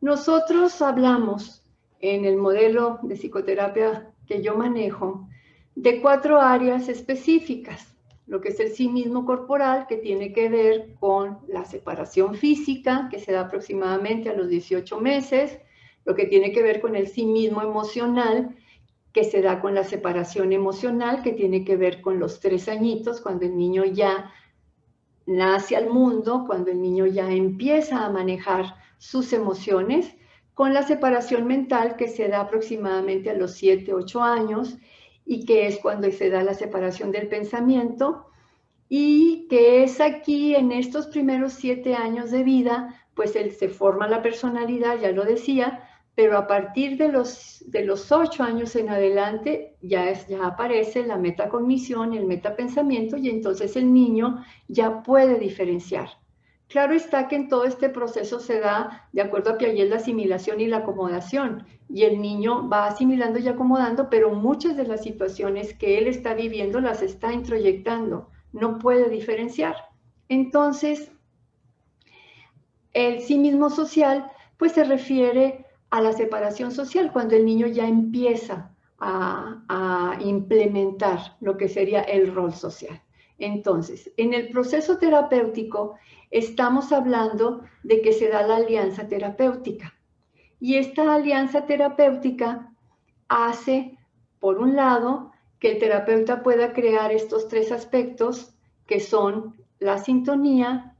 Nosotros hablamos en el modelo de psicoterapia que yo manejo de 4 áreas específicas, lo que es el sí mismo corporal, que tiene que ver con la separación física, que se da aproximadamente a los 18 meses, lo que tiene que ver con el sí mismo emocional, que se da con la separación emocional, que tiene que ver con los 3 añitos, cuando el niño ya nace al mundo, cuando el niño ya empieza a manejar sus emociones, con la separación mental que se da aproximadamente a los 7, 8 años y que es cuando se da la separación del pensamiento y que es aquí en estos primeros 7 años de vida, pues se forma la personalidad, ya lo decía, pero a partir de los 8 años en adelante ya aparece la metacognición, el metapensamiento y entonces el niño ya puede diferenciar. Claro está que en todo este proceso se da, de acuerdo a Piaget, la asimilación y la acomodación, y el niño va asimilando y acomodando, pero muchas de las situaciones que él está viviendo las está introyectando, no puede diferenciar. Entonces, el sí mismo social, pues se refiere a la separación social, cuando el niño ya empieza a implementar lo que sería el rol social. Entonces, en el proceso terapéutico estamos hablando de que se da la alianza terapéutica. Y esta alianza terapéutica hace, por un lado, que el terapeuta pueda crear estos 3 aspectos que son la sintonía,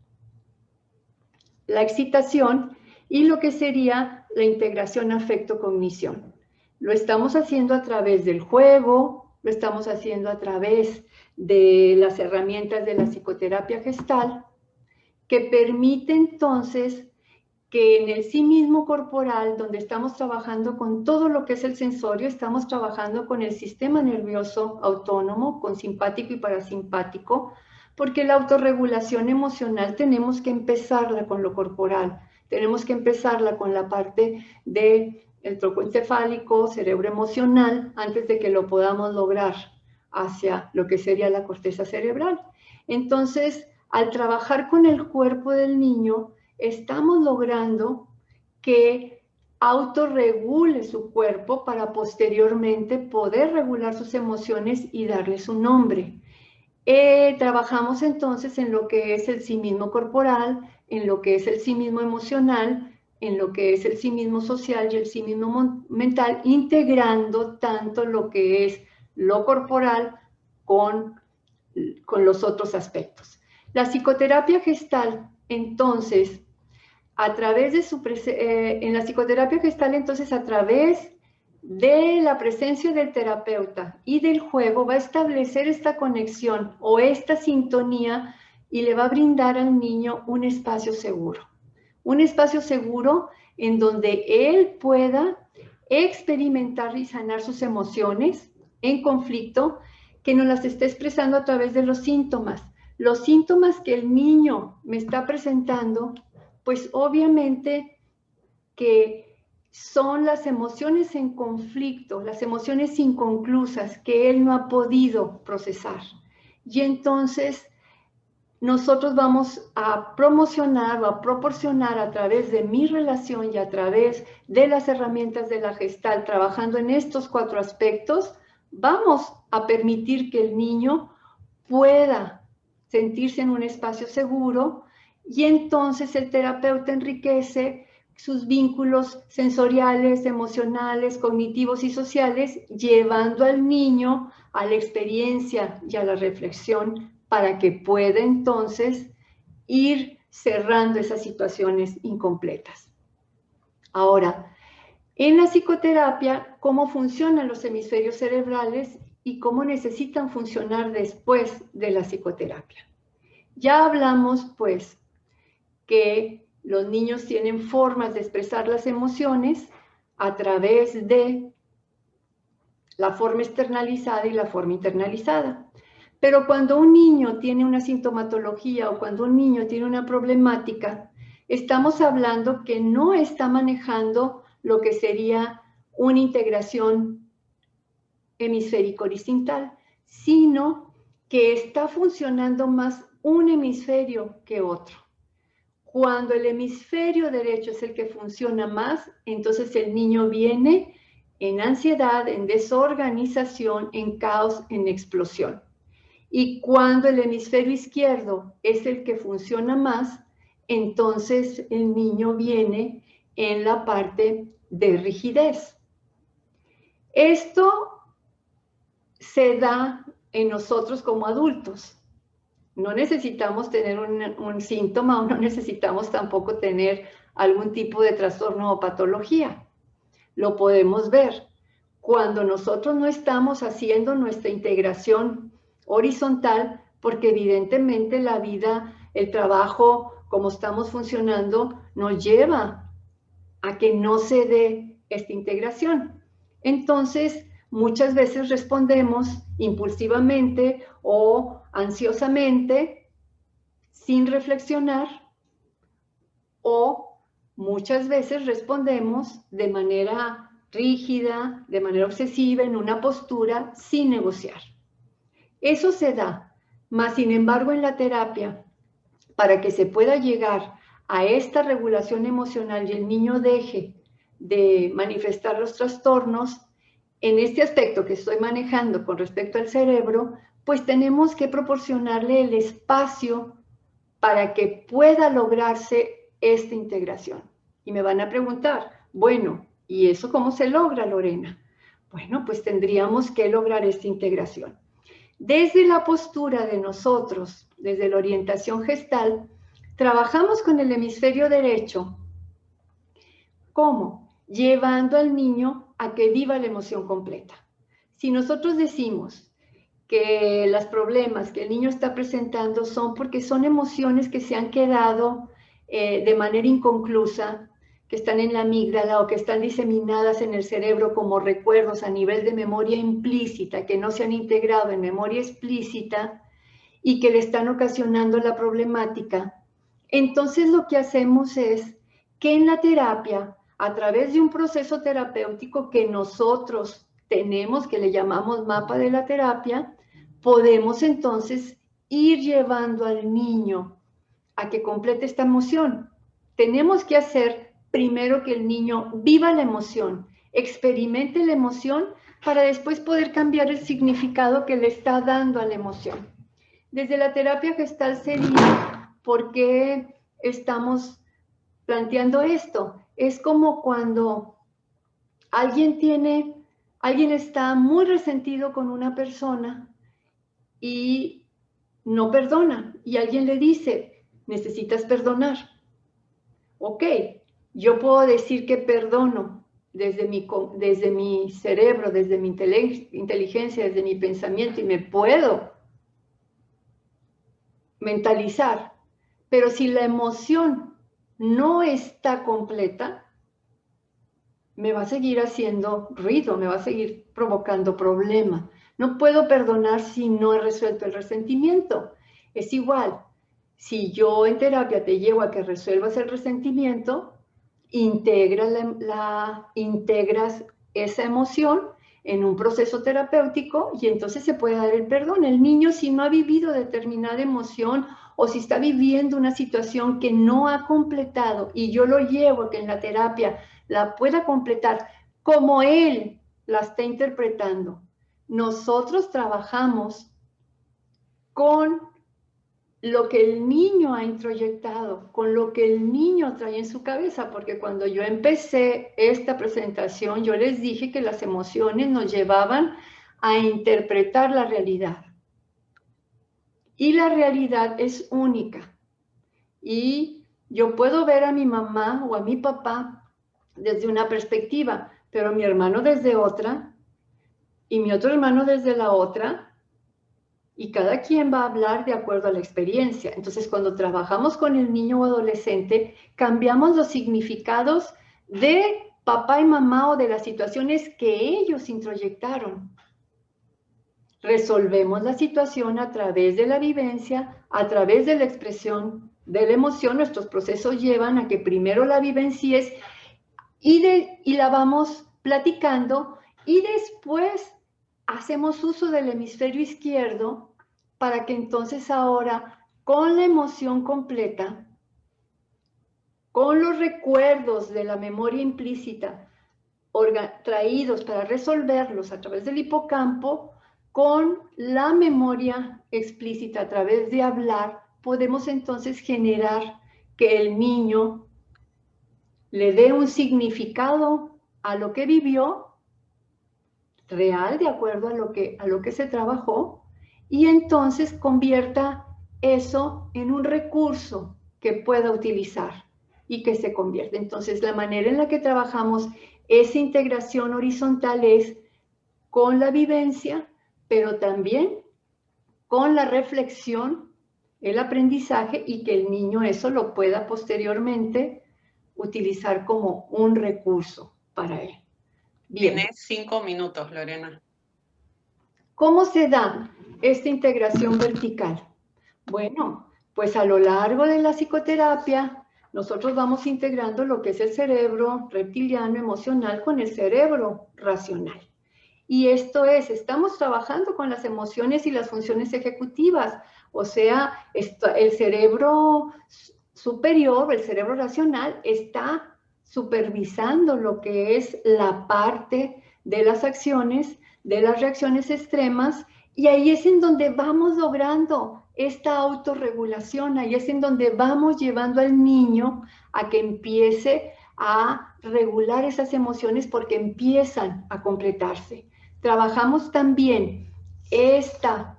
la excitación y lo que sería la integración afecto-cognición. Lo estamos haciendo a través del juego, lo estamos haciendo a través de las herramientas de la psicoterapia gestal, que permite entonces que en el sí mismo corporal, donde estamos trabajando con todo lo que es el sensorio, estamos trabajando con el sistema nervioso autónomo, con simpático y parasimpático, porque la autorregulación emocional tenemos que empezarla con lo corporal, tenemos que empezarla con la parte del tronco encefálico, cerebro emocional, antes de que lo podamos lograr hacia lo que sería la corteza cerebral. Entonces, al trabajar con el cuerpo del niño, estamos logrando que autorregule su cuerpo para posteriormente poder regular sus emociones y darles un nombre. Trabajamos entonces en lo que es el sí mismo corporal, en lo que es el sí mismo emocional, en lo que es el sí mismo social y el sí mismo mental, integrando tanto lo que es lo corporal con los otros aspectos. La psicoterapia gestal, entonces, a través de en la psicoterapia gestal, entonces, a través de la presencia del terapeuta y del juego, va a establecer esta conexión o esta sintonía y le va a brindar al niño un espacio seguro. Un espacio seguro en donde él pueda experimentar y sanar sus emociones en conflicto, que nos las está expresando a través de los síntomas. Los síntomas que el niño me está presentando, pues obviamente que son las emociones en conflicto, las emociones inconclusas que él no ha podido procesar. Y entonces nosotros vamos a promocionar o a proporcionar a través de mi relación y a través de las herramientas de la gestal, trabajando en estos 4 aspectos, vamos a permitir que el niño pueda sentirse en un espacio seguro y entonces el terapeuta enriquece sus vínculos sensoriales, emocionales, cognitivos y sociales, llevando al niño a la experiencia y a la reflexión para que pueda entonces ir cerrando esas situaciones incompletas. Ahora, en la psicoterapia, ¿cómo funcionan los hemisferios cerebrales y cómo necesitan funcionar después de la psicoterapia? Ya hablamos, pues, que los niños tienen formas de expresar las emociones a través de la forma externalizada y la forma internalizada. Pero cuando un niño tiene una sintomatología o cuando un niño tiene una problemática, estamos hablando que no está manejando lo que sería una integración hemisférico horizontal, sino que está funcionando más un hemisferio que otro. Cuando el hemisferio derecho es el que funciona más, entonces el niño viene en ansiedad, en desorganización, en caos, en explosión. Y cuando el hemisferio izquierdo es el que funciona más, entonces el niño viene en la parte de rigidez. Esto se da en nosotros como adultos. No necesitamos tener un síntoma o no necesitamos tampoco tener algún tipo de trastorno o patología. Lo podemos ver. Cuando nosotros no estamos haciendo nuestra integración horizontal, porque evidentemente la vida, el trabajo, como estamos funcionando, nos lleva a que no se dé esta integración. Entonces, muchas veces respondemos impulsivamente o ansiosamente, sin reflexionar, o muchas veces respondemos de manera rígida, de manera obsesiva, en una postura, sin negociar. Eso se da, mas sin embargo en la terapia, para que se pueda llegar a esta regulación emocional y el niño deje de manifestar los trastornos, en este aspecto que estoy manejando con respecto al cerebro, pues tenemos que proporcionarle el espacio para que pueda lograrse esta integración. Y me van a preguntar, bueno, ¿y eso cómo se logra, Lorena? Bueno, pues tendríamos que lograr esta integración. Desde la postura de nosotros, desde la orientación gestal, trabajamos con el hemisferio derecho. ¿Cómo? Llevando al niño a que viva la emoción completa. Si nosotros decimos que los problemas que el niño está presentando son porque son emociones que se han quedado de manera inconclusa, que están en la amígdala o que están diseminadas en el cerebro como recuerdos a nivel de memoria implícita, que no se han integrado en memoria explícita y que le están ocasionando la problemática. Entonces lo que hacemos es que en la terapia, a través de un proceso terapéutico que nosotros tenemos, que le llamamos mapa de la terapia, podemos entonces ir llevando al niño a que complete esta emoción. Tenemos que hacer primero que el niño viva la emoción, experimente la emoción, para después poder cambiar el significado que le está dando a la emoción. Desde la terapia gestal sería, ¿por qué estamos planteando esto? Es como cuando alguien está muy resentido con una persona y no perdona, y alguien le dice, necesitas perdonar. Ok, yo puedo decir que perdono desde mi cerebro, desde mi inteligencia, desde mi pensamiento, y me puedo mentalizar, pero si la emoción no está completa, me va a seguir haciendo ruido, me va a seguir provocando problema. No puedo perdonar si no he resuelto el resentimiento. Es igual, si yo en terapia te llevo a que resuelvas el resentimiento, integras esa emoción en un proceso terapéutico y entonces se puede dar el perdón. El niño, si no ha vivido determinada emoción o si está viviendo una situación que no ha completado y yo lo llevo a que en la terapia la pueda completar como él la está interpretando. Nosotros trabajamos con lo que el niño ha introyectado, con lo que el niño trae en su cabeza, porque cuando yo empecé esta presentación, yo les dije que las emociones nos llevaban a interpretar la realidad. Y la realidad es única. Y yo puedo ver a mi mamá o a mi papá desde una perspectiva, pero a mi hermano desde otra, y mi otro hermano desde la otra, y cada quien va a hablar de acuerdo a la experiencia. Entonces, cuando trabajamos con el niño o adolescente, cambiamos los significados de papá y mamá o de las situaciones que ellos introyectaron. Resolvemos la situación a través de la vivencia, a través de la expresión de la emoción. Nuestros procesos llevan a que primero la vivencies y la vamos platicando y después hacemos uso del hemisferio izquierdo para que entonces ahora, con la emoción completa, con los recuerdos de la memoria implícita traídos para resolverlos a través del hipocampo, con la memoria explícita a través de hablar, podemos entonces generar que el niño le dé un significado a lo que vivió, real, de acuerdo a lo que se trabajó, y entonces convierta eso en un recurso que pueda utilizar y que se convierta. Entonces, la manera en la que trabajamos esa integración horizontal es con la vivencia, pero también con la reflexión, el aprendizaje, y que el niño eso lo pueda posteriormente utilizar como un recurso para él. Bien. Tienes 5 minutos, Lorena. ¿Cómo se da esta integración vertical? Bueno, pues a lo largo de la psicoterapia, nosotros vamos integrando lo que es el cerebro reptiliano emocional con el cerebro racional. Y esto es, estamos trabajando con las emociones y las funciones ejecutivas. O sea, el cerebro superior, el cerebro racional, está supervisando lo que es la parte de las acciones, de las reacciones extremas, y ahí es en donde vamos logrando esta autorregulación, ahí es en donde vamos llevando al niño a que empiece a regular esas emociones porque empiezan a completarse. Trabajamos también esta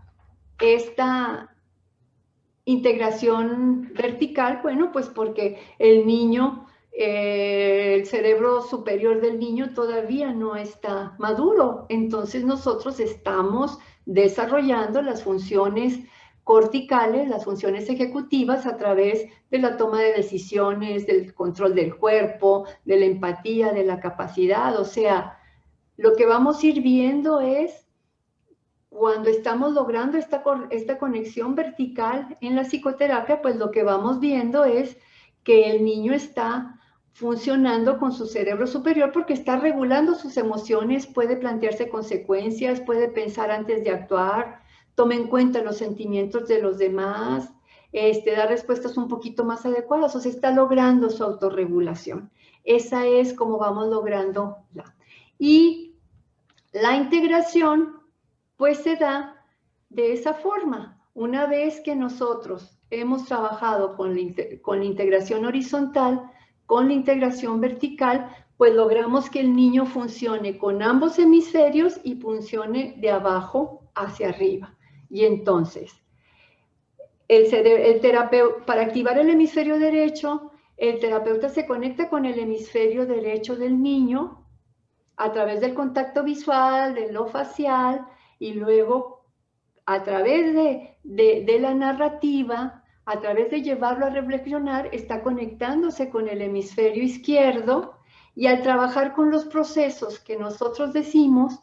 integración vertical, bueno, pues porque el niño, el cerebro superior del niño todavía no está maduro, entonces nosotros estamos desarrollando las funciones corticales, las funciones ejecutivas a través de la toma de decisiones, del control del cuerpo, de la empatía, de la capacidad. O sea, lo que vamos a ir viendo es cuando estamos logrando esta conexión vertical en la psicoterapia, pues lo que vamos viendo es que el niño está funcionando con su cerebro superior porque está regulando sus emociones, puede plantearse consecuencias, puede pensar antes de actuar, toma en cuenta los sentimientos de los demás, da respuestas un poquito más adecuadas, o sea, está logrando su autorregulación. Esa es como vamos logrando Y la integración pues se da de esa forma. Una vez que nosotros hemos trabajado con la integración horizontal, con la integración vertical, pues logramos que el niño funcione con ambos hemisferios y funcione de abajo hacia arriba. Y entonces, para activar el hemisferio derecho, el terapeuta se conecta con el hemisferio derecho del niño a través del contacto visual, de lo facial, y luego a través de la narrativa, a través de llevarlo a reflexionar, está conectándose con el hemisferio izquierdo, y al trabajar con los procesos que nosotros decimos,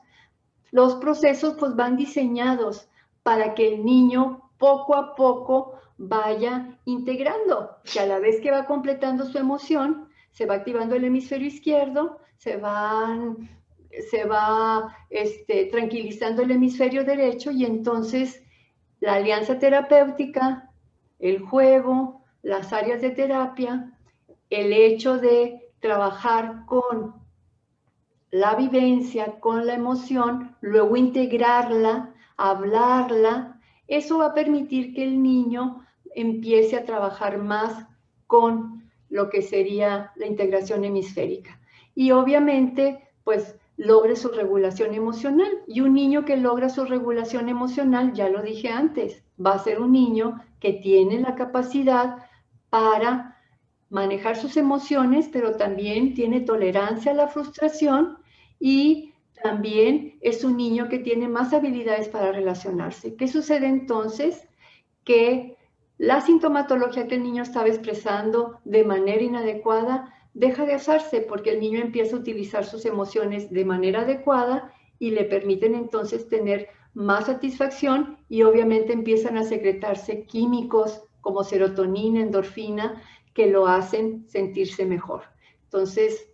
los procesos pues van diseñados para que el niño poco a poco vaya integrando, que a la vez que va completando su emoción, se va activando el hemisferio izquierdo, se va tranquilizando el hemisferio derecho, y entonces la alianza terapéutica, el juego, las áreas de terapia, el hecho de trabajar con la vivencia, con la emoción, luego integrarla, hablarla, eso va a permitir que el niño empiece a trabajar más con lo que sería la integración hemisférica. Y obviamente, pues, logre su regulación emocional. Y un niño que logra su regulación emocional, ya lo dije antes, va a ser un niño que tiene la capacidad para manejar sus emociones, pero también tiene tolerancia a la frustración, y también es un niño que tiene más habilidades para relacionarse. ¿Qué sucede entonces? Que la sintomatología que el niño estaba expresando de manera inadecuada deja de usarse, porque el niño empieza a utilizar sus emociones de manera adecuada y le permiten entonces tener más satisfacción, y obviamente empiezan a secretarse químicos como serotonina, endorfina, que lo hacen sentirse mejor. Entonces,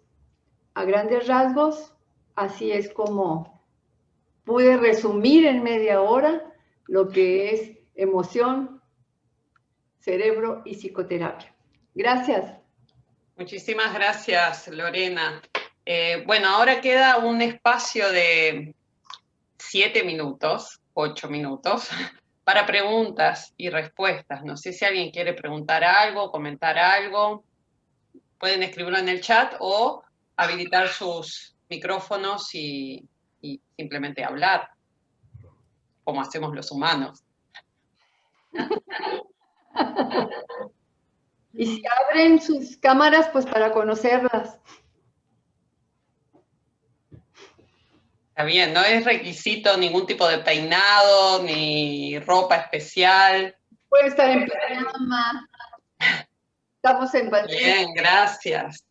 a grandes rasgos, así es como pude resumir en media hora lo que es emoción, cerebro y psicoterapia. Gracias. Muchísimas gracias, Lorena. Bueno, ahora queda un espacio de 7 minutos, 8 minutos, para preguntas y respuestas. No sé si alguien quiere preguntar algo, comentar algo. Pueden escribirlo en el chat o habilitar sus micrófonos y simplemente hablar, como hacemos los humanos. Y si abren sus cámaras, pues para conocerlas. Está bien, no es requisito ningún tipo de peinado, ni ropa especial. Puede estar en pijama. Estamos en pandemia. Bien, gracias.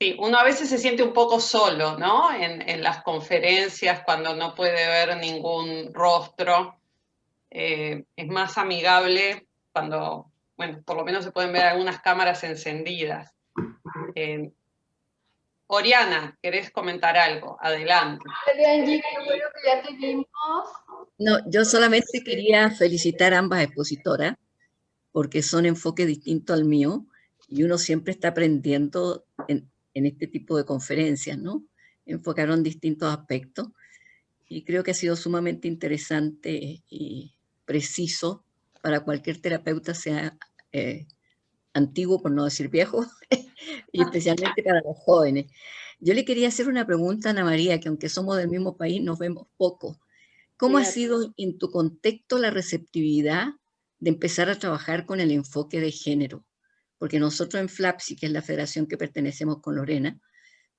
Sí, uno a veces se siente un poco solo, ¿no? En las conferencias, cuando no puede ver ningún rostro. Es más amigable cuando, bueno, por lo menos se pueden ver algunas cámaras encendidas. Oriana, ¿querés comentar algo? Adelante. Angie, qué bueno que ya te vimos. No, yo solamente quería felicitar a ambas expositoras porque son enfoques distintos al mío y uno siempre está aprendiendo en este tipo de conferencias, ¿no? Enfocaron distintos aspectos y creo que ha sido sumamente interesante y preciso para cualquier terapeuta, sea antiguo, por no decir viejo, y especialmente para los jóvenes. Yo le quería hacer una pregunta a Ana María, que aunque somos del mismo país, nos vemos poco. ¿Cómo ha sido en tu contexto la receptividad de empezar a trabajar con el enfoque de género? Porque nosotros en FLAPSI, que es la federación que pertenecemos con Lorena,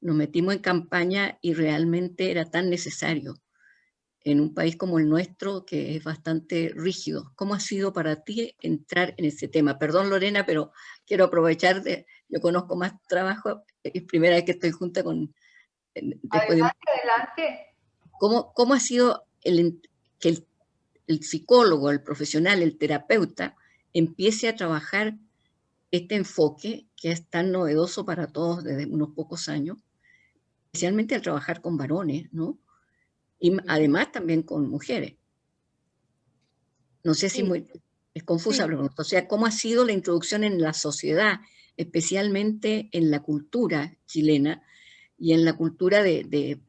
nos metimos en campaña y realmente era tan necesario en un país como el nuestro, que es bastante rígido. ¿Cómo ha sido para ti entrar en ese tema? Perdón, Lorena, pero quiero aprovechar yo conozco más trabajo, es primera vez que estoy junta con, después de... Adelante. ¿Cómo ha sido que el psicólogo, el profesional, el terapeuta, empiece a trabajar este enfoque que es tan novedoso para todos desde unos pocos años, especialmente al trabajar con varones, ¿no? Y además también con mujeres? No sé si Sí, es confusa la sí, pregunta. O sea, ¿cómo ha sido la introducción en la sociedad, especialmente en la cultura chilena y en la cultura de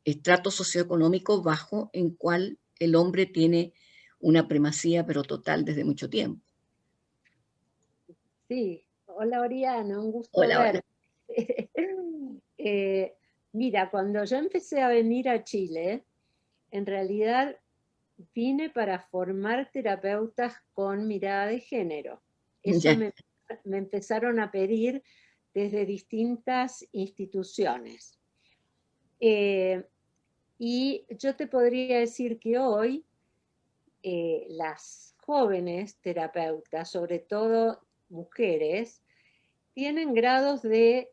estrato socioeconómico bajo en cual el hombre tiene una primacía pero total desde mucho tiempo? sí. Hola, Oriana, un gusto Hola, hola. verte. Eh, Mira, cuando yo empecé a venir a Chile, en realidad vine para formar terapeutas con mirada de género. Eso Ya, me empezaron a pedir desde distintas instituciones. Y yo te podría decir que hoy las jóvenes terapeutas, sobre todo mujeres, tienen grados de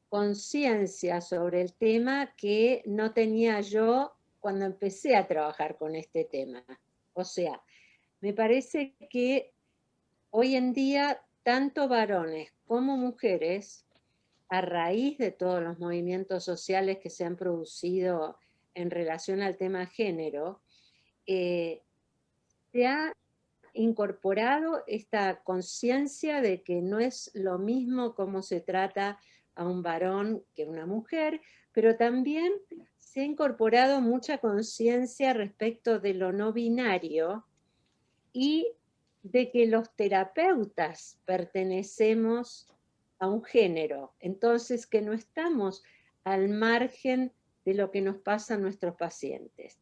conciencia sobre el tema que no tenía yo cuando empecé a trabajar con este tema. O sea, me parece que hoy en día tanto varones como mujeres, a raíz de todos los movimientos sociales que se han producido en relación al tema género, se ha incorporado esta conciencia de que no es lo mismo cómo se trata a un varón que a una mujer, pero también se ha incorporado mucha conciencia respecto de lo no binario y de que los terapeutas pertenecemos a un género, entonces que no estamos al margen de lo que nos pasa a nuestros pacientes.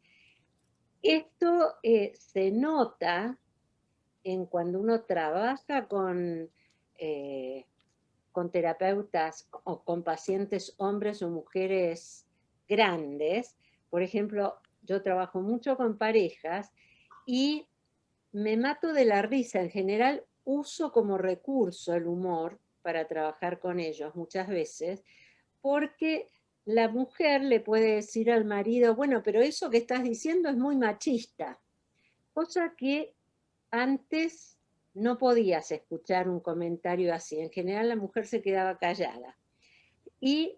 Esto se nota en cuando uno trabaja con terapeutas o con pacientes hombres o mujeres grandes. Por ejemplo, yo trabajo mucho con parejas y me mato de la risa. En general, uso como recurso el humor para trabajar con ellos muchas veces, porque la mujer le puede decir al marido, bueno, pero eso que estás diciendo es muy machista, cosa que antes no podías escuchar un comentario así. En general la mujer se quedaba callada. Y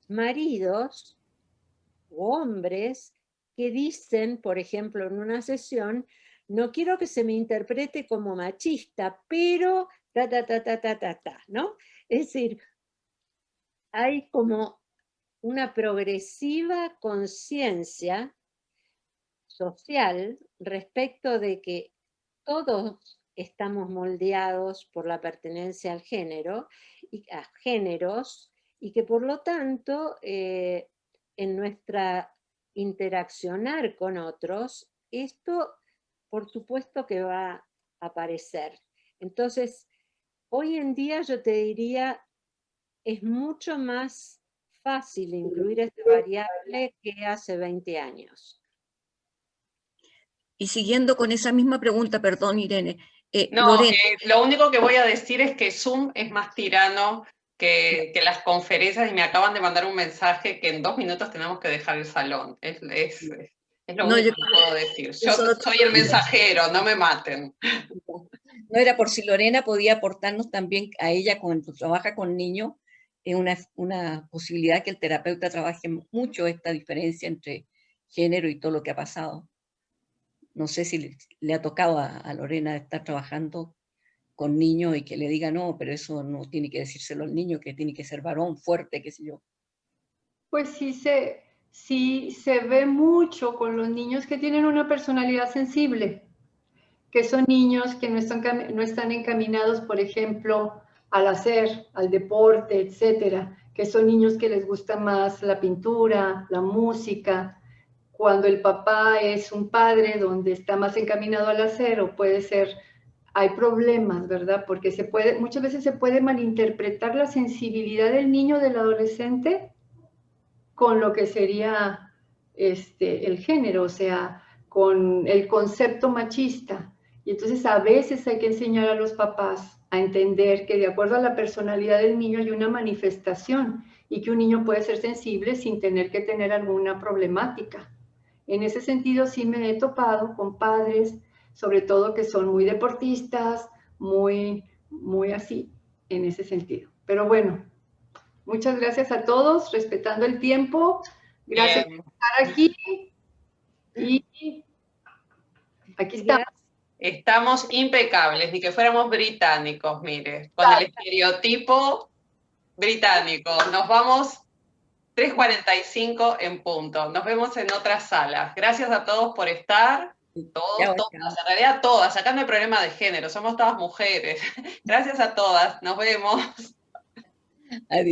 maridos o hombres que dicen, por ejemplo, en una sesión, no quiero que se me interprete como machista, pero ¿no? Es decir, hay como una progresiva conciencia social respecto de que todos estamos moldeados por la pertenencia al género y a géneros, y que por lo tanto en nuestra interaccionar con otros, esto por supuesto que va a aparecer. Entonces, hoy en día yo te diría, es mucho más fácil incluir esta variable que hace 20 años. y siguiendo con esa misma pregunta, perdón, Irene, No, Lorena, lo único que voy a decir es que Zoom es más tirano que las conferencias y me acaban de mandar un mensaje que en 2 minutos tenemos que dejar el salón. Es lo no, único que puedo decir. yo Yo solo soy el mensajero, no me maten. no era por si Lorena podía aportarnos también a ella cuando trabaja con niños, una posibilidad que el terapeuta trabaje mucho esta diferencia entre género y todo lo que ha pasado. No sé si le ha tocado a Lorena estar trabajando con niños y que le diga no, pero eso no tiene que decírselo al niño, que tiene que ser varón, fuerte, qué sé yo. Pues sí se ve mucho con los niños que tienen una personalidad sensible, que son niños que no están encaminados, por ejemplo, al hacer, al deporte, etcétera, que son niños que les gusta más la pintura, la música. Cuando el papá es un padre donde está más encaminado al hacer, o puede ser hay problemas, ¿verdad? Porque muchas veces se puede malinterpretar la sensibilidad del niño, del adolescente, con lo que sería el género, o sea, con el concepto machista. Y entonces a veces hay que enseñar a los papás a entender que de acuerdo a la personalidad del niño hay una manifestación y que un niño puede ser sensible sin tener que tener alguna problemática. En ese sentido sí me he topado con padres, sobre todo que son muy deportistas, muy así, en ese sentido. Pero bueno, muchas gracias a todos, respetando el tiempo. Gracias por estar aquí. Y aquí estamos. Estamos impecables, ni que fuéramos británicos, mire, con el estereotipo británico. Nos vamos 3:45 en punto. Nos vemos en otras salas. Gracias a todos por estar. Todas, en realidad todas. Acá no hay problema de género, somos todas mujeres. Gracias a todas. Nos vemos. Adiós.